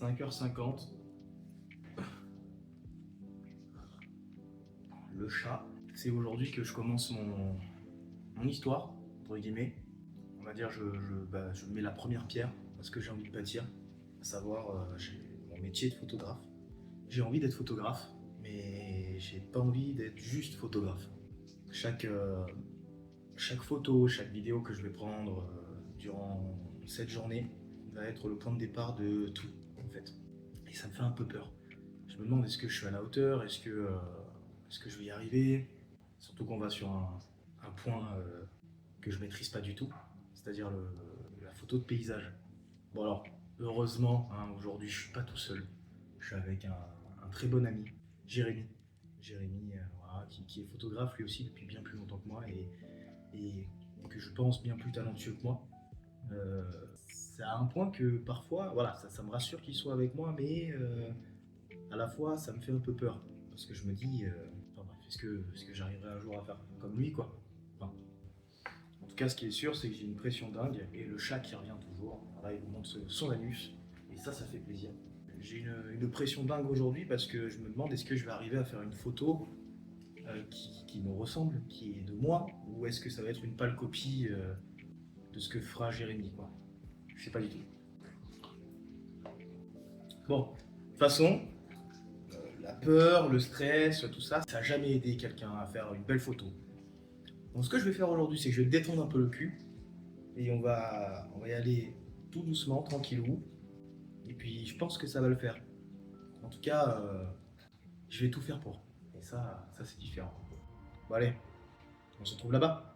5h50. Le chat. C'est aujourd'hui que je commence mon histoire, entre guillemets. On va dire je mets la première pierre parce que j'ai envie de bâtir. À savoir, j'ai mon métier de photographe. J'ai envie d'être photographe, mais j'ai pas envie d'être juste photographe. Chaque photo, chaque vidéo que je vais prendre durant cette journée va être le point de départ de tout, en fait. Et ça me fait un peu peur. Je me demande, est-ce que je suis à la hauteur, est-ce que je vais y arriver? Surtout qu'on va sur un point que je maîtrise pas du tout, c'est-à-dire la photo de paysage. Bon alors, heureusement, hein, aujourd'hui je suis pas tout seul. Je suis avec un très bon ami, Jérémy. Voilà, qui est photographe lui aussi depuis bien plus longtemps que moi et que je pense bien plus talentueux que moi. C'est à un point que parfois, voilà, ça me rassure qu'il soit avec moi, mais à la fois ça me fait un peu peur. Parce que je me dis, enfin bref, est-ce que j'arriverai un jour à faire comme lui, quoi. Enfin, en tout cas, ce qui est sûr, c'est que j'ai une pression dingue, et le chat qui revient toujours, voilà, il vous montre son anus, et ça fait plaisir. J'ai une pression dingue aujourd'hui parce que je me demande, est-ce que je vais arriver à faire une photo qui me ressemble, qui est de moi, ou est-ce que ça va être une pâle copie de ce que fera Jérémy, quoi. Je sais pas du tout. Bon, de toute façon, la peur, le stress, tout ça, ça n'a jamais aidé quelqu'un à faire une belle photo. Donc ce que je vais faire aujourd'hui, c'est que je vais détendre un peu le cul, et on va y aller tout doucement, tranquillou, et puis je pense que ça va le faire. En tout cas, je vais tout faire pour. Et ça c'est différent. Bon allez, on se retrouve là-bas.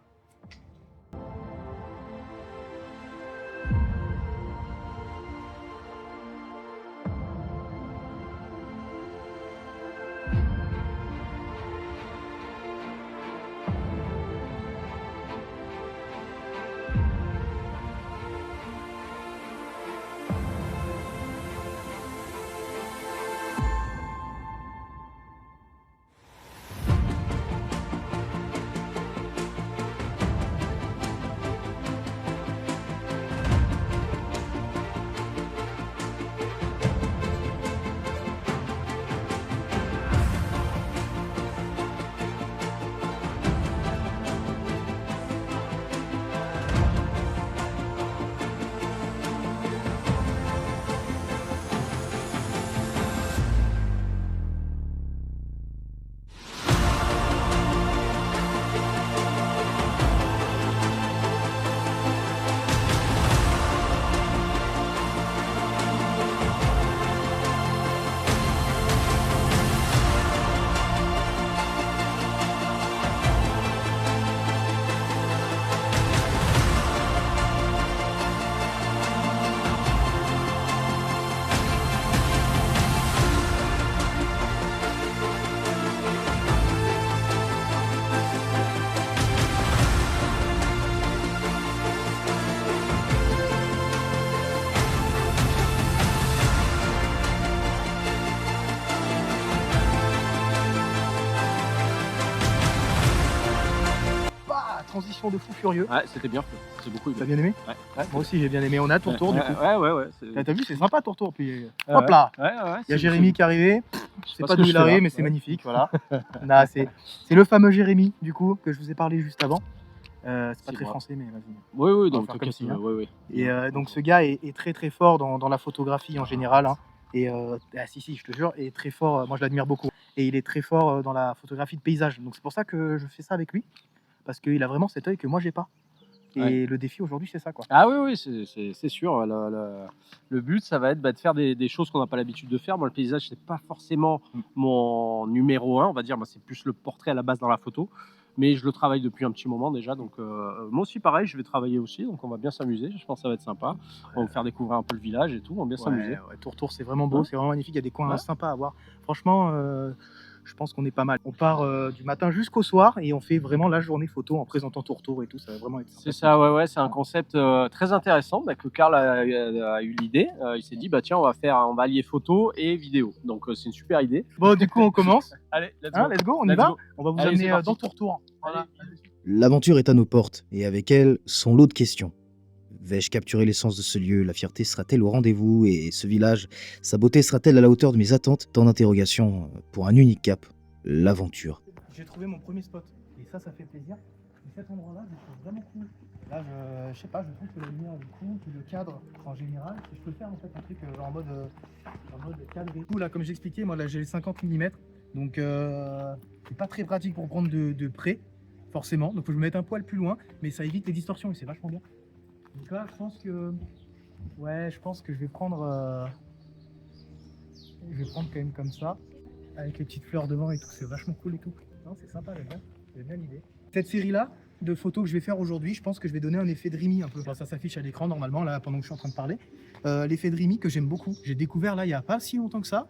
Transition de fou furieux. Ouais, c'était bien fait. C'est beaucoup. T'as bien aimé? Ouais. Moi aussi j'ai bien aimé. On a ton tour du coup. Ouais. T'as vu, c'est sympa ton tour. Puis hop là. Il y a Jérémy qui est arrivé. Je sais pas d'où il arrive, mais c'est magnifique. Voilà. C'est le fameux Jérémy du coup que je vous ai parlé juste avant. C'est pas très français, mais vas-y. Oui, donc comme si, hein. oui. Et donc ce gars est très fort dans la photographie en général. Hein. Et si, je te jure, est très fort. Moi je l'admire beaucoup. Et il est très fort dans la photographie de paysage. Donc c'est pour ça que je fais ça avec lui. Parce qu'il a vraiment cet œil que moi j'ai pas. Et le défi aujourd'hui c'est ça, quoi. Ah oui, c'est sûr. Le but ça va être de faire des choses qu'on n'a pas l'habitude de faire. Moi le paysage c'est pas forcément mon numéro 1, on va dire. Moi c'est plus le portrait à la base dans la photo. Mais je le travaille depuis un petit moment déjà. Donc moi aussi pareil, je vais travailler aussi. Donc on va bien s'amuser. Je pense que ça va être sympa. On va vous faire découvrir un peu le village et tout. On va bien s'amuser. Tour c'est vraiment beau, c'est vraiment magnifique. Il y a des coins sympas à voir. Franchement, je pense qu'on est pas mal. On part du matin jusqu'au soir et on fait vraiment la journée photo en présentant Tourtour et tout. Ça va vraiment être sympa. C'est ça, ouais. C'est un concept très intéressant que Karl a eu l'idée. Il s'est dit, bah tiens, on va allier photo et vidéo. Donc c'est une super idée. Bon, du coup, on commence. Allez, let's go. On y va. On va vous amener dans Tourtour. Voilà. L'aventure est à nos portes et avec elle, son lot de questions. Vais-je capturer l'essence de ce lieu? La fierté sera-t-elle au rendez-vous? Et ce village, sa beauté sera-t-elle à la hauteur de mes attentes? Tant d'interrogations pour un unique cap, l'aventure. J'ai trouvé mon premier spot. Et ça fait plaisir. Et cet endroit-là, je le trouve vraiment cool. Là, je sais pas, je trouve que la lumière est cool, que le cadre en général, si je peux faire en fait un truc en mode cadré. Du coup, là, comme j'expliquais, moi là j'ai les 50 mm, donc c'est pas très pratique pour prendre de près, forcément. Donc faut que je me mette un poil plus loin, mais ça évite les distorsions et c'est vachement bien. Donc là, je pense que je vais prendre quand même comme ça, avec les petites fleurs devant et tout, c'est vachement cool et tout. Non, c'est sympa, j'aime bien l'idée. Cette série-là de photos que je vais faire aujourd'hui, je pense que je vais donner un effet dreamy un peu. Enfin, ça s'affiche à l'écran normalement, là, pendant que je suis en train de parler. L'effet dreamy que j'aime beaucoup. J'ai découvert là, il n'y a pas si longtemps que ça.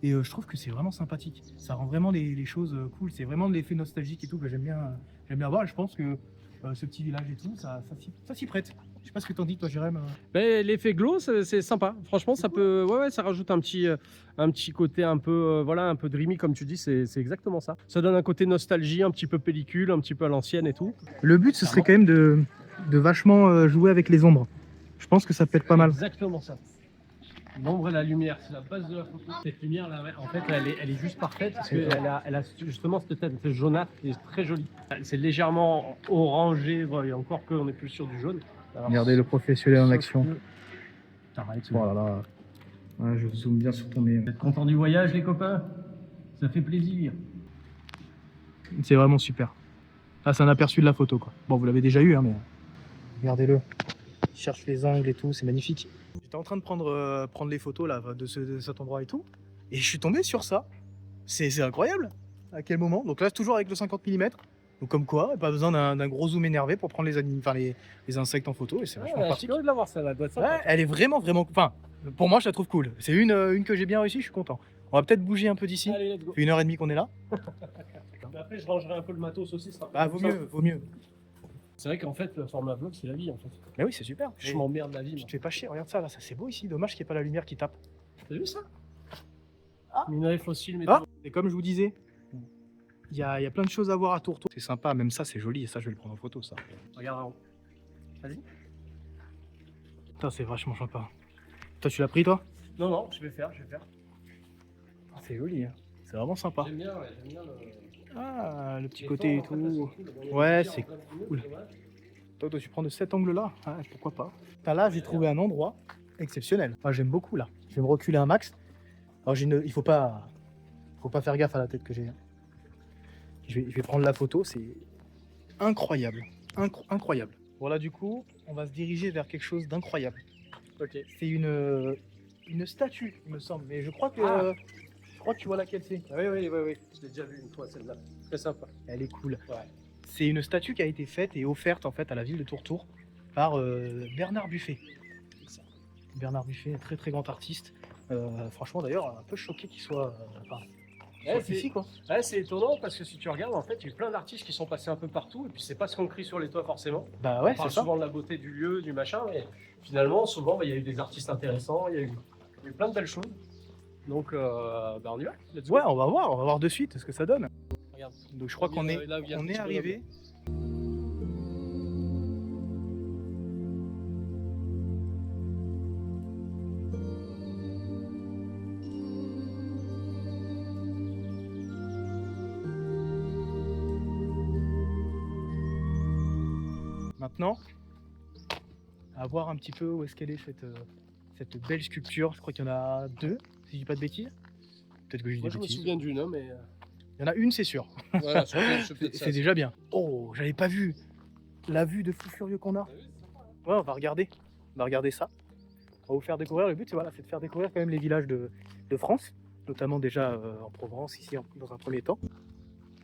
Et je trouve que c'est vraiment sympathique. Ça rend vraiment les choses cool. C'est vraiment de l'effet nostalgique et tout que j'aime bien voir. Et je pense que ce petit village et tout, ça s'y prête. Je sais pas ce que t'en dis, toi, Jérém. Ben, l'effet glow, c'est sympa. Franchement, ça peut, ouais, ça rajoute un petit côté un peu, voilà, un peu dreamy, comme tu dis. C'est exactement ça. Ça donne un côté nostalgie, un petit peu pellicule, un petit peu à l'ancienne et tout. Le but, ce serait quand même de vachement jouer avec les ombres. Je pense que ça peut être pas mal. Exactement ça. L'ombre et la lumière, c'est la base de la photo. Cette lumière là, en fait, elle est juste parfaite parce qu'elle a justement cette tête jaunâtre qui est très jolie. C'est légèrement orangé, et encore qu'on est plus sur du jaune. Alors, regardez le professionnel en action. T'arrêtes. Oh là là. Ouais, je zoome bien sur ton nez. Vous êtes contents du voyage, les copains? Ça fait plaisir. C'est vraiment super. Là, c'est un aperçu de la photo, quoi. Bon, vous l'avez déjà eu, hein, mais regardez-le. Il cherche les angles et tout, c'est magnifique. J'étais en train de prendre les photos là, de cet endroit et tout, et je suis tombé sur ça. C'est incroyable. À quel moment? Donc là, toujours avec le 50 mm. Donc comme quoi, pas besoin d'un gros zoom énervé pour prendre les insectes en photo, et c'est vachement pratique. Je suis curieux de la voir, ça doit être sympa. Ouais, elle est vraiment, enfin, pour moi, je la trouve cool. C'est une que j'ai bien réussi, je suis content. On va peut-être bouger un peu d'ici. Allez, let's go. Ça fait 1h30 qu'on est là. Après, je rangerai un peu le matos aussi. Bah, vaut mieux. C'est vrai qu'en fait, le format vlog, c'est la vie, en fait. Mais oui, c'est super. Je m'emmerde la vie. Je te fais pas chier, regarde ça, là, ça c'est beau ici. Dommage qu'il n'y ait pas la lumière qui tape. T'as vu ça? Ah. Minerai fossile, mais Et comme je vous disais, il y a plein de choses à voir à Tourtour. C'est sympa, même ça, c'est joli. Et ça, je vais le prendre en photo, ça. regarde en haut. Vas-y. Putain, c'est vachement sympa. Toi, tu l'as pris, toi? Non, je vais faire. Ah, c'est joli, hein. C'est vraiment sympa. J'aime bien le... Ah, le petit côté et tout. Ouais, c'est cool. Toi, tu prends de cet angle-là, ah, pourquoi pas. Là, j'ai trouvé un endroit exceptionnel. Ah, j'aime beaucoup, là. Je vais me reculer un max. Alors, il faut pas faire gaffe à la tête que j'ai. Je vais prendre la photo, c'est incroyable. Incroyable. Voilà, du coup, on va se diriger vers quelque chose d'incroyable. Ok. C'est une statue, il me semble. Mais je crois que tu vois laquelle c'est. Oui. Je l'ai déjà vu une fois, celle-là. Très sympa. Elle est cool. Ouais. C'est une statue qui a été faite et offerte en fait à la ville de Tourtour par Bernard Buffet. Bernard Buffet, très très grand artiste. Franchement d'ailleurs, un peu choqué qu'il soit ici, quoi. Ouais, c'est étonnant parce que si tu regardes, en fait, il y a eu plein d'artistes qui sont passés un peu partout et puis c'est pas ce qu'on crie sur les toits forcément. Bah ouais, on parle c'est ça. souvent de la beauté du lieu, du machin, mais finalement, souvent, il y a eu des artistes intéressants, il y a eu plein de belles choses. Donc, on y va. Let's go. Ouais, on va voir de suite ce que ça donne. Regarde. Donc je crois qu'on est arrivé. Maintenant, à voir un petit peu où est-ce qu'elle est cette belle sculpture. Je crois qu'il y en a deux, si je dis pas de bêtises. Peut-être que je dis Moi, des je me bêtises. souviens d'une, mais. Il y en a une, c'est sûr. Voilà, c'est C'est déjà bien. Oh, j'avais pas vu la vue de fou furieux qu'on a. Ouais, on va regarder. On va regarder ça. On va vous faire découvrir. Le but, c'est de faire découvrir quand même les villages de France, notamment déjà en Provence, ici dans un premier temps.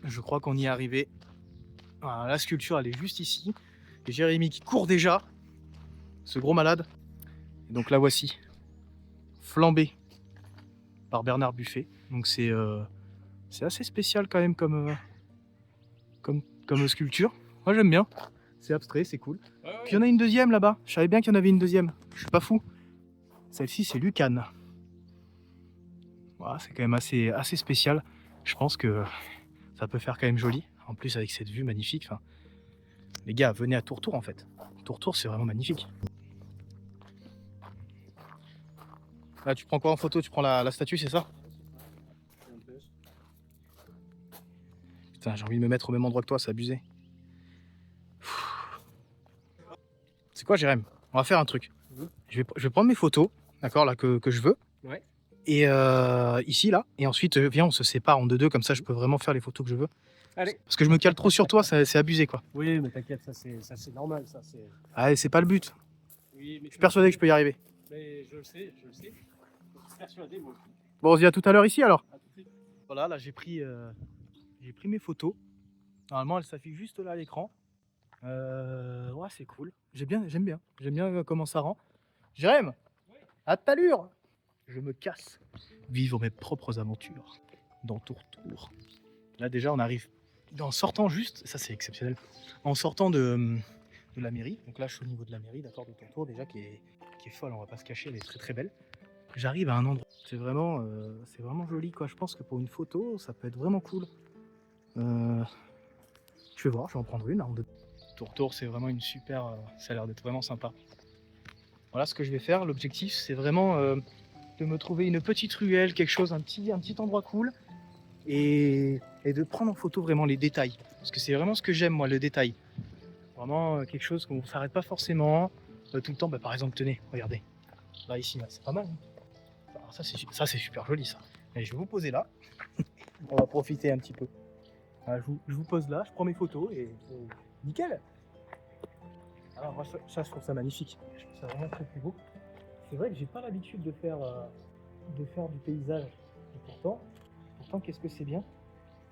Je crois qu'on y est arrivé. Voilà, la sculpture, elle est juste ici. Et Jérémy qui court déjà. Ce gros malade. Et donc la voici. Flambée par Bernard Buffet. Donc c'est assez spécial quand même comme sculpture. Moi j'aime bien. C'est abstrait, c'est cool. Ouais. Puis il y en a une deuxième là-bas. Je savais bien qu'il y en avait une deuxième. Je suis pas fou. Celle-ci c'est Lucane. Voilà, c'est quand même assez spécial. Je pense que ça peut faire quand même joli. En plus avec cette vue magnifique. Enfin, les gars, venez à Tourtour en fait. Tourtour c'est vraiment magnifique. Là, tu prends quoi en photo? Tu prends la statue, c'est ça? Putain, j'ai envie de me mettre au même endroit que toi, c'est abusé. C'est quoi, Jérém? On va faire un truc. Je vais prendre mes photos, d'accord, là, que je veux. Ouais. Et ici, là. Et ensuite, viens, on se sépare en deux, comme ça, je peux vraiment faire les photos que je veux. Allez. Parce que je me cale trop sur toi, c'est abusé, quoi. Oui, mais t'inquiète, ça c'est normal, ça c'est. Ah, c'est pas le but. Oui, mais Je suis persuadé que je peux y arriver. Mais je le sais. Je suis persuadé, moi. Bon, on se dit à tout à l'heure ici, alors. À tout de suite. Voilà, là, j'ai pris mes photos. Normalement, elles s'affichent juste là à l'écran. Ouais, c'est cool. J'aime bien comment ça rend. Jérém, à ta allure. Je me casse. Vivre mes propres aventures dans Tourtour. Là, déjà, on arrive. En sortant juste, ça c'est exceptionnel, en sortant de la mairie. Donc là, je suis au niveau de la mairie, d'accord, de Tourtour, déjà, qui est folle, on va pas se cacher, elle est très très belle. J'arrive à un endroit, c'est vraiment joli, quoi. Je pense que pour une photo, ça peut être vraiment cool. Je vais voir, je vais en prendre une. Tourtour, c'est vraiment une super. Ça a l'air d'être vraiment sympa. Voilà ce que je vais faire. L'objectif, c'est vraiment de me trouver une petite ruelle, quelque chose, un petit endroit cool, et de prendre en photo vraiment les détails. Parce que c'est vraiment ce que j'aime, moi, le détail. Vraiment quelque chose qu'on ne s'arrête pas forcément tout le temps. Bah, par exemple, tenez, regardez. Là, ici, là, c'est pas mal. Hein. Alors, ça, c'est super joli, ça. Et je vais vous poser là. On va profiter un petit peu. Voilà, je vous pose là, je prends mes photos et nickel. Alors moi ça je trouve ça magnifique, je trouve ça vraiment très très beau. C'est vrai que j'ai pas l'habitude de faire du paysage, et pourtant qu'est-ce que c'est bien.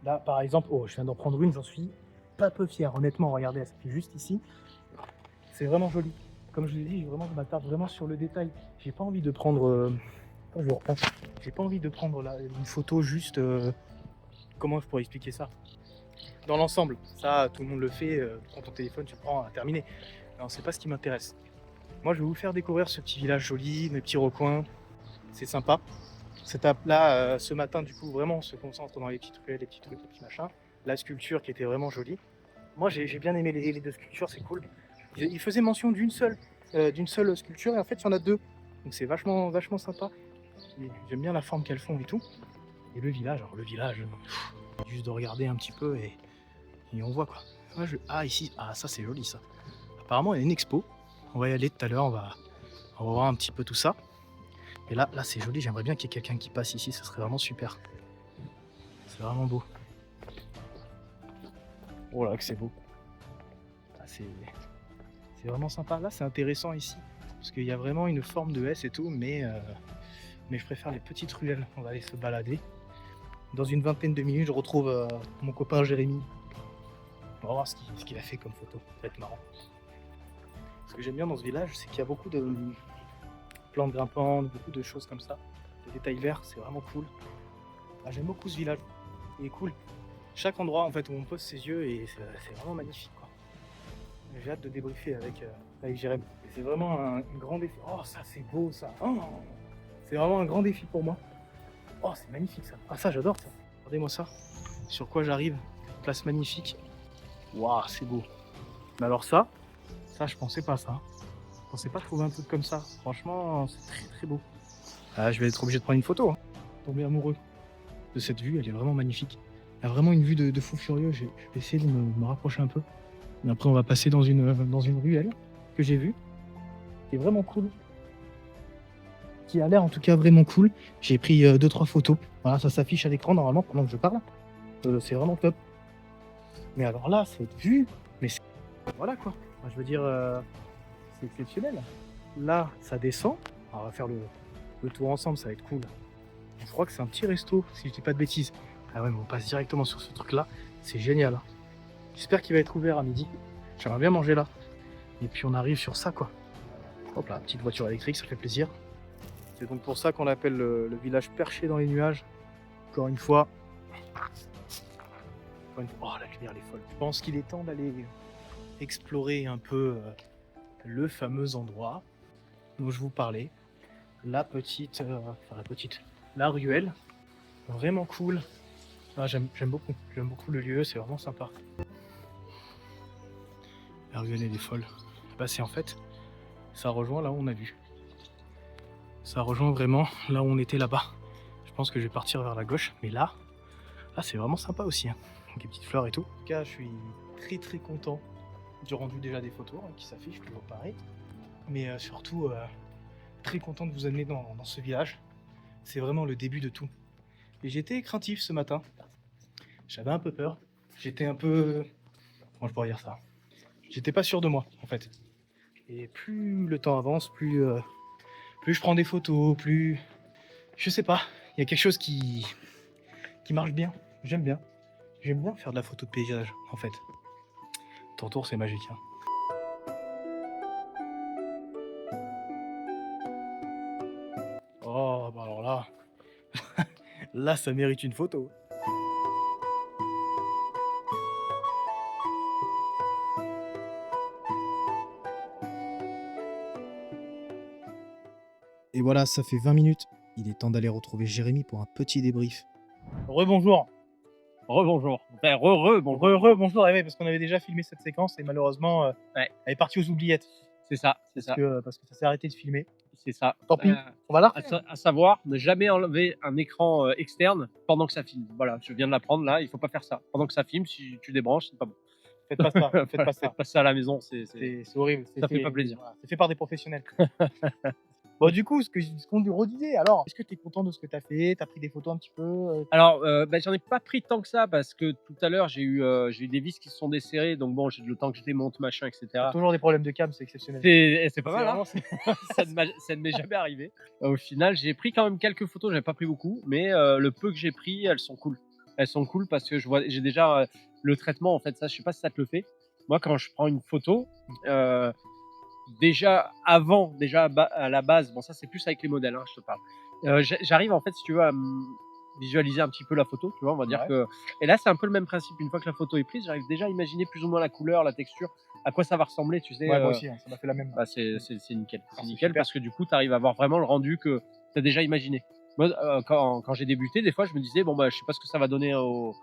Là par exemple, oh je viens d'en prendre une, j'en suis pas peu fier, honnêtement, regardez, elle s'affiche juste ici. C'est vraiment joli. Comme je vous l'ai dit, je m'attarde vraiment sur le détail. J'ai pas envie de prendre, j'ai pas envie de prendre là, une photo juste, comment je pourrais expliquer ça? Dans l'ensemble, ça tout le monde le fait, prends ton téléphone, tu le prends, terminé. Non, c'est pas ce qui m'intéresse. Moi je vais vous faire découvrir ce petit village joli, mes petits recoins, c'est sympa. Cette étape-là, ce matin du coup, vraiment on se concentre dans les petites ruelles, les petits trucs, les petits machins. La sculpture qui était vraiment jolie. Moi j'ai bien aimé les deux sculptures, c'est cool. Il faisait mention d'une seule sculpture et en fait il y en a deux. Donc c'est vachement sympa. J'aime bien la forme qu'elles font et tout. Et le village, juste de regarder un petit peu et on voit quoi. Ah ici, ça c'est joli ça. Apparemment il y a une expo. On va y aller tout à l'heure, on va voir un petit peu tout ça. Et là c'est joli, j'aimerais bien qu'il y ait quelqu'un qui passe ici, ce serait vraiment super. C'est vraiment beau. Oh là que c'est beau. C'est vraiment sympa. Là c'est intéressant ici. Parce qu'il y a vraiment une forme de S et tout, mais je préfère les petites ruelles. On va aller se balader. Dans une vingtaine de minutes, je retrouve mon copain Jérémy. On va voir ce qu'il a fait comme photo. Ça va être marrant. Ce que j'aime bien dans ce village, c'est qu'il y a beaucoup de plantes grimpantes, beaucoup de choses comme ça. Des détails verts, c'est vraiment cool. J'aime beaucoup ce village. Il est cool. Chaque endroit en fait où on pose ses yeux, et c'est vraiment magnifique, quoi. J'ai hâte de débriefer avec Jérémy. C'est vraiment un grand défi. Oh, ça c'est beau ça. Oh, c'est vraiment un grand défi pour moi. Oh, c'est magnifique ça. Ah, ça j'adore ça. Regardez-moi ça. Sur quoi j'arrive. Place magnifique. Waouh, c'est beau. Mais alors ça je pensais pas ça. Je pensais pas trouver un truc comme ça. Franchement, c'est très très beau. Je vais être obligé de prendre une photo. Hein. Tomber amoureux de cette vue, elle est vraiment magnifique. Il y a vraiment une vue de fou furieux. Je vais essayer de me rapprocher un peu. Et après, on va passer dans une ruelle que j'ai vue. Qui est vraiment cool. Qui a l'air en tout cas vraiment cool. J'ai pris 2-3 photos. Voilà, ça s'affiche à l'écran normalement pendant que je parle. C'est vraiment top. Mais alors là, cette vue, mais voilà quoi. Enfin, je veux dire, c'est exceptionnel. Là, ça descend. Alors, on va faire le tour ensemble, ça va être cool. Je crois que c'est un petit resto, si je dis pas de bêtises. Ah ouais, mais on passe directement sur ce truc-là. C'est génial. Hein. J'espère qu'il va être ouvert à midi. J'aimerais bien manger là. Et puis on arrive sur ça quoi. Hop là, petite voiture électrique, ça fait plaisir. C'est donc pour ça qu'on l'appelle le village perché dans les nuages. Encore une fois. Oh, la lumière elle est folle. Je pense qu'il est temps d'aller explorer un peu le fameux endroit dont je vous parlais. La ruelle. Vraiment cool. J'aime beaucoup le lieu, c'est vraiment sympa. La ruelle elle est folle. C'est en fait, ça rejoint là où on a vu. Ça rejoint vraiment là où on était là-bas. Je pense que je vais partir vers la gauche, mais là c'est vraiment sympa aussi, hein. Donc, des petites fleurs et tout. En tout cas, je suis très content du rendu déjà des photos hein, qui s'affichent toujours pareil. Mais surtout très content de vous amener dans ce village. C'est vraiment le début de tout. Et j'étais craintif ce matin. J'avais un peu peur. J'étais un peu... Comment je pourrais dire ça? J'étais pas sûr de moi en fait. Et plus le temps avance, plus je prends des photos, plus... Je sais pas, il y a quelque chose qui marche bien. J'aime bien. J'aime bien faire de la photo de paysage en fait. Tourtour c'est magique. Hein. Oh bah alors là... là ça mérite une photo. Et voilà, ça fait 20 minutes. Il est temps d'aller retrouver Jérémy pour un petit débrief. Rebonjour. Rebonjour. Enfin, bonjour. Rebonjour, parce qu'on avait déjà filmé cette séquence et malheureusement Ouais. elle est partie aux oubliettes. C'est ça, c'est ça. Parce que ça s'est arrêté de filmer. C'est ça. Tant pis, on va la refaire. À savoir, ne jamais enlever un écran externe pendant que ça filme. Voilà, je viens de l'apprendre là, il faut pas faire ça. Pendant que ça filme, si tu débranches, c'est pas bon. Faites pas ça, faites pas ça. Faites pas ça à la maison, c'est horrible. ça fait pas plaisir. Voilà, c'est fait par des professionnels. Bon, du coup, ce qu'on redisait, alors, est-ce que tu es content de ce que tu as fait? Tu as pris des photos un petit peu Alors, j'en ai pas pris tant que ça parce que tout à l'heure j'ai eu des vis qui se sont desserrées, donc bon, j'ai le temps que je démonte, machin, etc. Toujours des problèmes de cam, c'est exceptionnel. C'est pas mal, hein. Ça ne m'est jamais arrivé. Au final, j'ai pris quand même quelques photos, j'en ai pas pris beaucoup, mais le peu que j'ai pris, elles sont cool. Elles sont cool parce que j'ai déjà le traitement, en fait, ça, je sais pas si ça te le fait. Moi, quand je prends une photo, déjà à la base, bon ça c'est plus avec les modèles, hein, je te parle. J'arrive en fait, si tu veux, à visualiser un petit peu la photo, tu vois, on va dire que... Et là c'est un peu le même principe, une fois que la photo est prise, j'arrive déjà à imaginer plus ou moins la couleur, la texture, à quoi ça va ressembler, tu sais. Ouais, moi aussi, hein, ça m'a fait la même. Bah, c'est nickel, c'est nickel super. parce que du coup tu arrives à avoir vraiment le rendu que tu as déjà imaginé. Moi, quand j'ai débuté, des fois je me disais, bon bah je sais pas ce que ça va donner au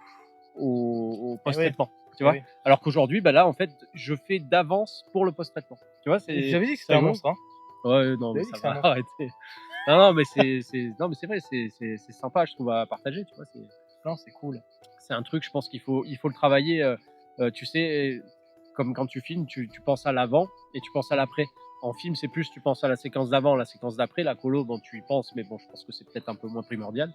post-traitement. Tu vois, alors qu'aujourd'hui, bah là, en fait, je fais d'avance pour le post-traitement. Tu vois, j'avais dit que c'était un monstre. Hein. Ouais, non, mais ça va arrêter. Non, mais c'est vrai, c'est sympa, je trouve, à partager. Tu vois, non, c'est cool. C'est un truc, je pense qu'il faut le travailler. Tu sais, comme quand tu filmes, tu penses à l'avant et tu penses à l'après. En film, c'est plus tu penses à la séquence d'avant, la séquence d'après. La colo, bon, tu y penses, mais bon, je pense que c'est peut-être un peu moins primordial.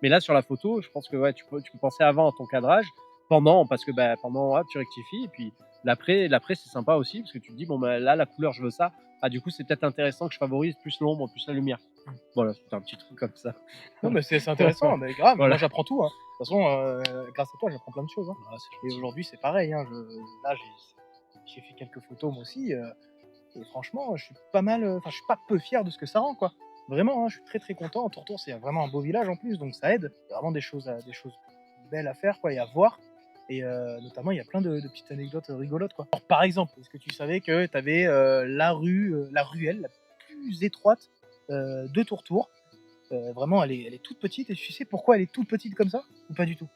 Mais là, sur la photo, je pense que ouais, tu peux penser avant à ton cadrage. Pendant, parce que pendant tu rectifies, et puis l'après c'est sympa aussi parce que tu te dis bon bah là la couleur je veux ça, du coup c'est peut-être intéressant que je favorise plus l'ombre, plus la lumière. Voilà, c'est un petit truc comme ça. Non mais c'est intéressant, mais grave, voilà. Moi j'apprends tout, hein. De toute façon grâce à toi j'apprends plein de choses, hein. Et aujourd'hui c'est pareil, hein. Là j'ai fait quelques photos moi aussi, et franchement je suis pas mal, je suis pas peu fier de ce que ça rend quoi. Vraiment, hein, je suis très content. Tourtour c'est vraiment un beau village en plus, donc ça aide. Il y a vraiment des choses belles à faire quoi, et à voir. Et notamment, il y a plein de petites anecdotes rigolotes, quoi. Alors, par exemple, est-ce que tu savais que tu avais la ruelle la plus étroite de Tourtour? Vraiment, elle est toute petite. Et tu sais pourquoi elle est toute petite comme ça? Ou pas du tout?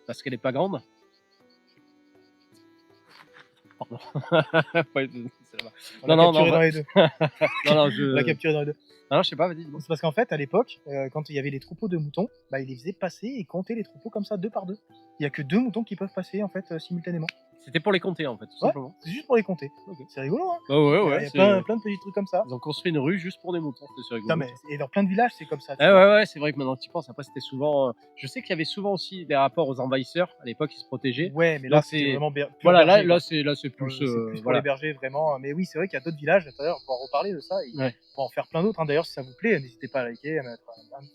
Parce qu'elle est pas grande. Pardon. Ouais, c'est là-bas. On l'a capturé dans les deux. Non, On l'a capturé dans les deux. Non, je sais pas, vas-y. C'est parce qu'en fait, à l'époque, quand il y avait les troupeaux de moutons, ils les faisaient passer et compter les troupeaux comme ça, 2 par 2. Il n'y a que 2 moutons qui peuvent passer en fait simultanément. C'était pour les compter en fait, tout simplement. C'est juste pour les compter. Okay. C'est rigolo, hein. Ouais. Il y a plein de petits trucs comme ça. Ils ont construit une rue juste pour des moutons, c'est rigolo. Non, mais, et dans plein de villages, c'est comme ça. Ouais, c'est vrai que maintenant que tu penses, après c'était souvent... je sais qu'il y avait souvent aussi des rapports aux envahisseurs, à l'époque ils se protégeaient. Ouais, mais là c'est vraiment plus voilà, berger, là c'est plus... plus pour les bergers, vraiment. Mais oui, c'est vrai qu'il y a d'autres villages, d'ailleurs, on va en reparler de ça. On va en faire plein d'autres, hein. D'ailleurs, si ça vous plaît, n'hésitez pas à liker, à mettre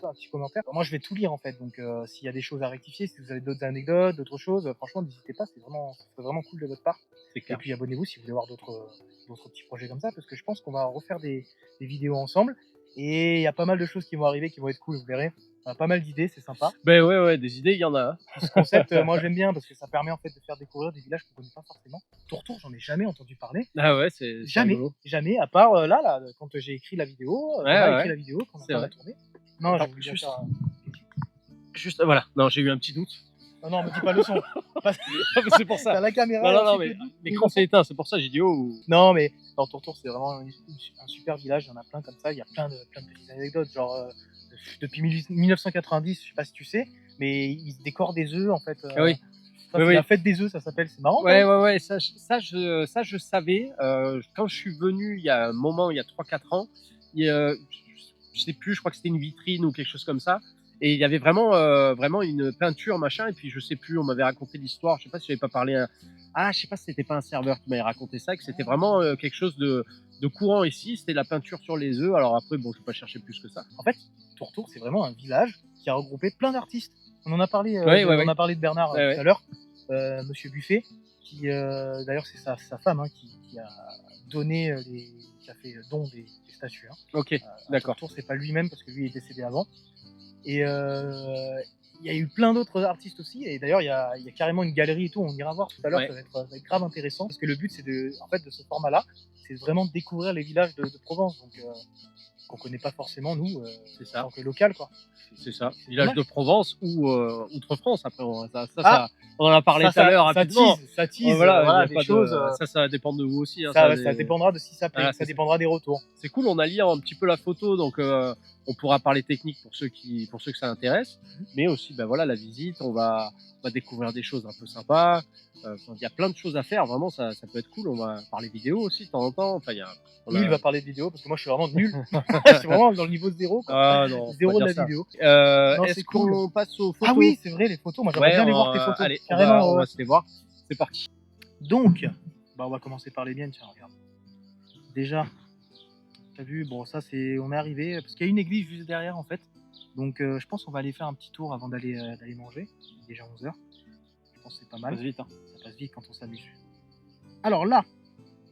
un petit commentaire. Moi, je vais tout lire en fait, donc s'il y a des choses à rectifier, si vous avez d'autres anecdotes, d'autres choses, franchement, n'hésitez pas, c'est vraiment cool de votre part. Et puis abonnez-vous si vous voulez voir d'autres petits projets comme ça, parce que je pense qu'on va refaire des vidéos ensemble. Et il y a pas mal de choses qui vont arriver, qui vont être cool, vous verrez. On a pas mal d'idées, c'est sympa. Ben ouais, des idées, il y en a. Ce concept, moi j'aime bien parce que ça permet en fait de faire découvrir des villages qu'on connaît pas forcément. Tourtour, j'en ai jamais entendu parler. Ah ouais, c'est jamais, à part là, quand j'ai écrit la vidéo, quand on a tourné. Non, j'ai voulu dire ça. Juste, voilà, non, j'ai eu un petit doute. Non, non, me dis pas le son. C'est pour T'as ça. la caméra. Non, non, là, non, c'est mais que- l'écran s'est éteint, c'est pour ça que j'ai dit oh. Non, mais dans Tourtour, c'est vraiment un super village. Il y en a plein comme ça. Il y a plein de petites anecdotes. Genre, depuis 1990, je sais pas si tu sais, mais ils se décorent des œufs en fait. Ah oui. Ça, Oui, c'est oui. la fête des œufs, ça s'appelle. C'est marrant. Ouais, quand même. ouais, ouais, ça je savais. Quand je suis venu il y a un moment, il y a 3-4 ans, je sais plus, je crois que c'était une vitrine ou quelque chose comme ça. Et il y avait vraiment une peinture, machin. Et puis je sais plus, on m'avait raconté l'histoire. Je sais pas si j'avais pas parlé. Ah, je sais pas si c'était pas un serveur qui m'avait raconté ça, que c'était vraiment quelque chose de courant ici. C'était la peinture sur les œufs. Alors après, bon, je vais pas chercher plus que ça. En fait, Tourtour, c'est vraiment un village qui a regroupé plein d'artistes. On en a parlé, Ouais, ouais, on ouais. a parlé de Bernard Ouais, tout à l'heure, Monsieur Buffet, qui d'ailleurs c'est sa femme hein, qui a donné, qui a fait don des statues. Hein. Ok, À d'accord. Tourtour, c'est pas lui-même parce que lui est décédé avant. Et il y a eu plein d'autres artistes aussi. Et d'ailleurs, il y a carrément une galerie et tout. On ira voir tout à l'heure. Ouais. Ça va être grave intéressant parce que le but, c'est de ce format-là, c'est vraiment de découvrir les villages de Provence. Donc qu'on connaît pas forcément nous C'est en ça. tant que local, quoi. C'est ça. C'est Village dommage. de Provence ou Outre-France. Après, Ah, on en a parlé tout à l'heure rapidement. Ça tease, Voilà, voilà, y a des pas choses. ça va dépendre de vous aussi. Hein, Ça dépendra de si ça plaît, Voilà, ça c'est dépendra des retours. C'est cool, on a lié un petit peu la photo, donc on pourra parler technique pour ceux que ça intéresse, mais aussi ben voilà la visite, on va découvrir des choses un peu sympas. Il y a plein de choses à faire, vraiment ça peut être cool. On va parler vidéo aussi de temps en temps. Enfin, Lui, il va parler de vidéo parce que moi, je suis vraiment nul. Je suis vraiment dans le niveau zéro, quoi. Ah non, faut Zéro pas de la dire ça. vidéo. Non, Est-ce c'est cool. qu'on passe aux photos? Ah oui, c'est vrai, les photos. Moi, j'aimerais bien aller voir tes photos. Allez, Carrément, on ouais. va se les voir. C'est parti. Donc, on va commencer par les miennes. Tiens, regarde. Déjà, t'as vu, bon, ça, on est arrivé parce qu'il y a une église juste derrière, en fait. Donc, je pense qu'on va aller faire un petit tour avant d'aller manger. Il est déjà 11h. Je pense que c'est pas mal. Passe vite, hein. Ça passe vite quand on s'amuse. Alors là,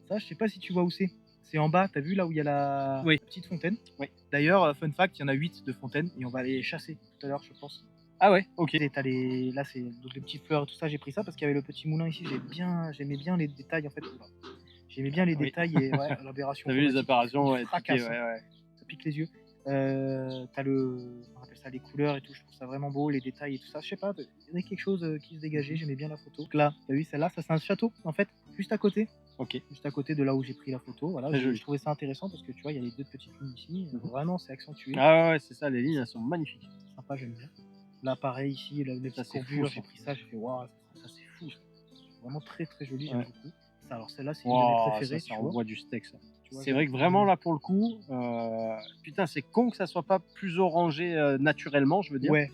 ça, je sais pas si tu vois où c'est. C'est en bas, t'as vu là où il y a la Oui. petite fontaine. Oui. D'ailleurs, fun fact, il y en a 8 de fontaines et on va aller les chasser tout à l'heure, je pense. Ah ouais, ok. Et t'as là, c'est donc les petites fleurs et tout ça. J'ai pris ça parce qu'il y avait le petit moulin ici. J'aimais bien les détails en fait. J'aimais bien les Oui. détails et ouais, l'aberration. T'as vu les chromatique, apparitions, qui ouais, fracasse, piquées, ouais. ça pique les yeux. T'as on appelle ça les couleurs et tout, je trouve ça vraiment beau, les détails et tout ça. Je sais pas, il y avait quelque chose qui se dégageait, j'aimais bien la photo. Donc là, t'as vu celle-là, ça c'est un château en fait, juste à côté. Ok. Juste à côté de là où j'ai pris la photo. Voilà, Très joli. je trouvais ça intéressant parce que tu vois, il y a les deux petites lignes ici. Vraiment, c'est accentué. Ah ouais, c'est ça, les lignes elles sont magnifiques. Sympa, j'aime bien. Là, pareil, ici, les Ça, petites c'est courbures, fou, j'ai ça. pris ça, j'ai fait waouh, ça c'est fou. Ça. Vraiment très très joli, j'aime Ouais. beaucoup. Ça, alors celle-là, c'est une de Wow, mes préférées. ça tu vois. envoie du steak, ça. Tu vois, C'est vrai que vraiment là pour le coup, putain c'est con que ça soit pas plus orangé naturellement, je veux dire. Ouais,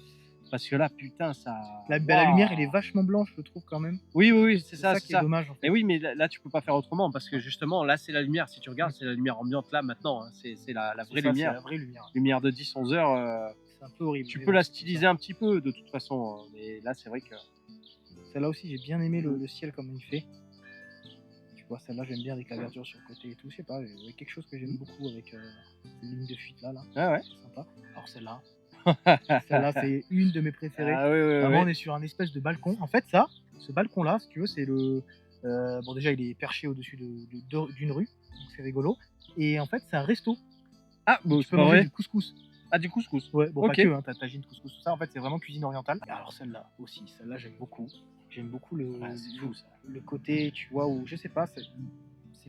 Parce que là putain ça. la Waouh. lumière, elle est vachement blanche, je trouve quand même. Oui oui oui c'est C'est ça ça c'est qui est ça. dommage. En fait. Mais oui mais là tu peux pas faire autrement parce que justement là c'est la lumière. Si tu regardes c'est la lumière ambiante là maintenant. Hein. C'est la C'est vraie ça, lumière. c'est la vraie lumière. Lumière de 10-11 heures. C'est un peu horrible. Tu mais peux bon, la c'est comme styliser ça. un petit peu de toute façon. Mais là c'est vrai que. Celle-là aussi, j'ai bien aimé le ciel comme il fait. Tu vois, celle-là, j'aime bien avec la verdure sur le côté et tout. Je sais pas, il y a quelque chose que j'aime beaucoup avec ces lignes de fuite là. Ah ouais. C'est sympa. Alors celle-là, celle-là, c'est une de mes préférées. Ah oui oui Vraiment, on oui. est sur un espèce de balcon. En fait, ce balcon-là, si tu veux, c'est le. Bon, déjà, il est perché au-dessus d'une rue, donc c'est rigolo. Et en fait, c'est un resto. Ah bon Tu c'est peux pas manger vrai. du couscous. Ah du couscous. Ouais, bon, Ok. pas que, hein, t'as tagine, couscous, tout ça. En fait, c'est vraiment cuisine orientale. Et alors, celle-là aussi, celle-là, j'aime beaucoup. J'aime beaucoup Ah, c'est fou ça. le côté, tu vois, où je sais pas, c'est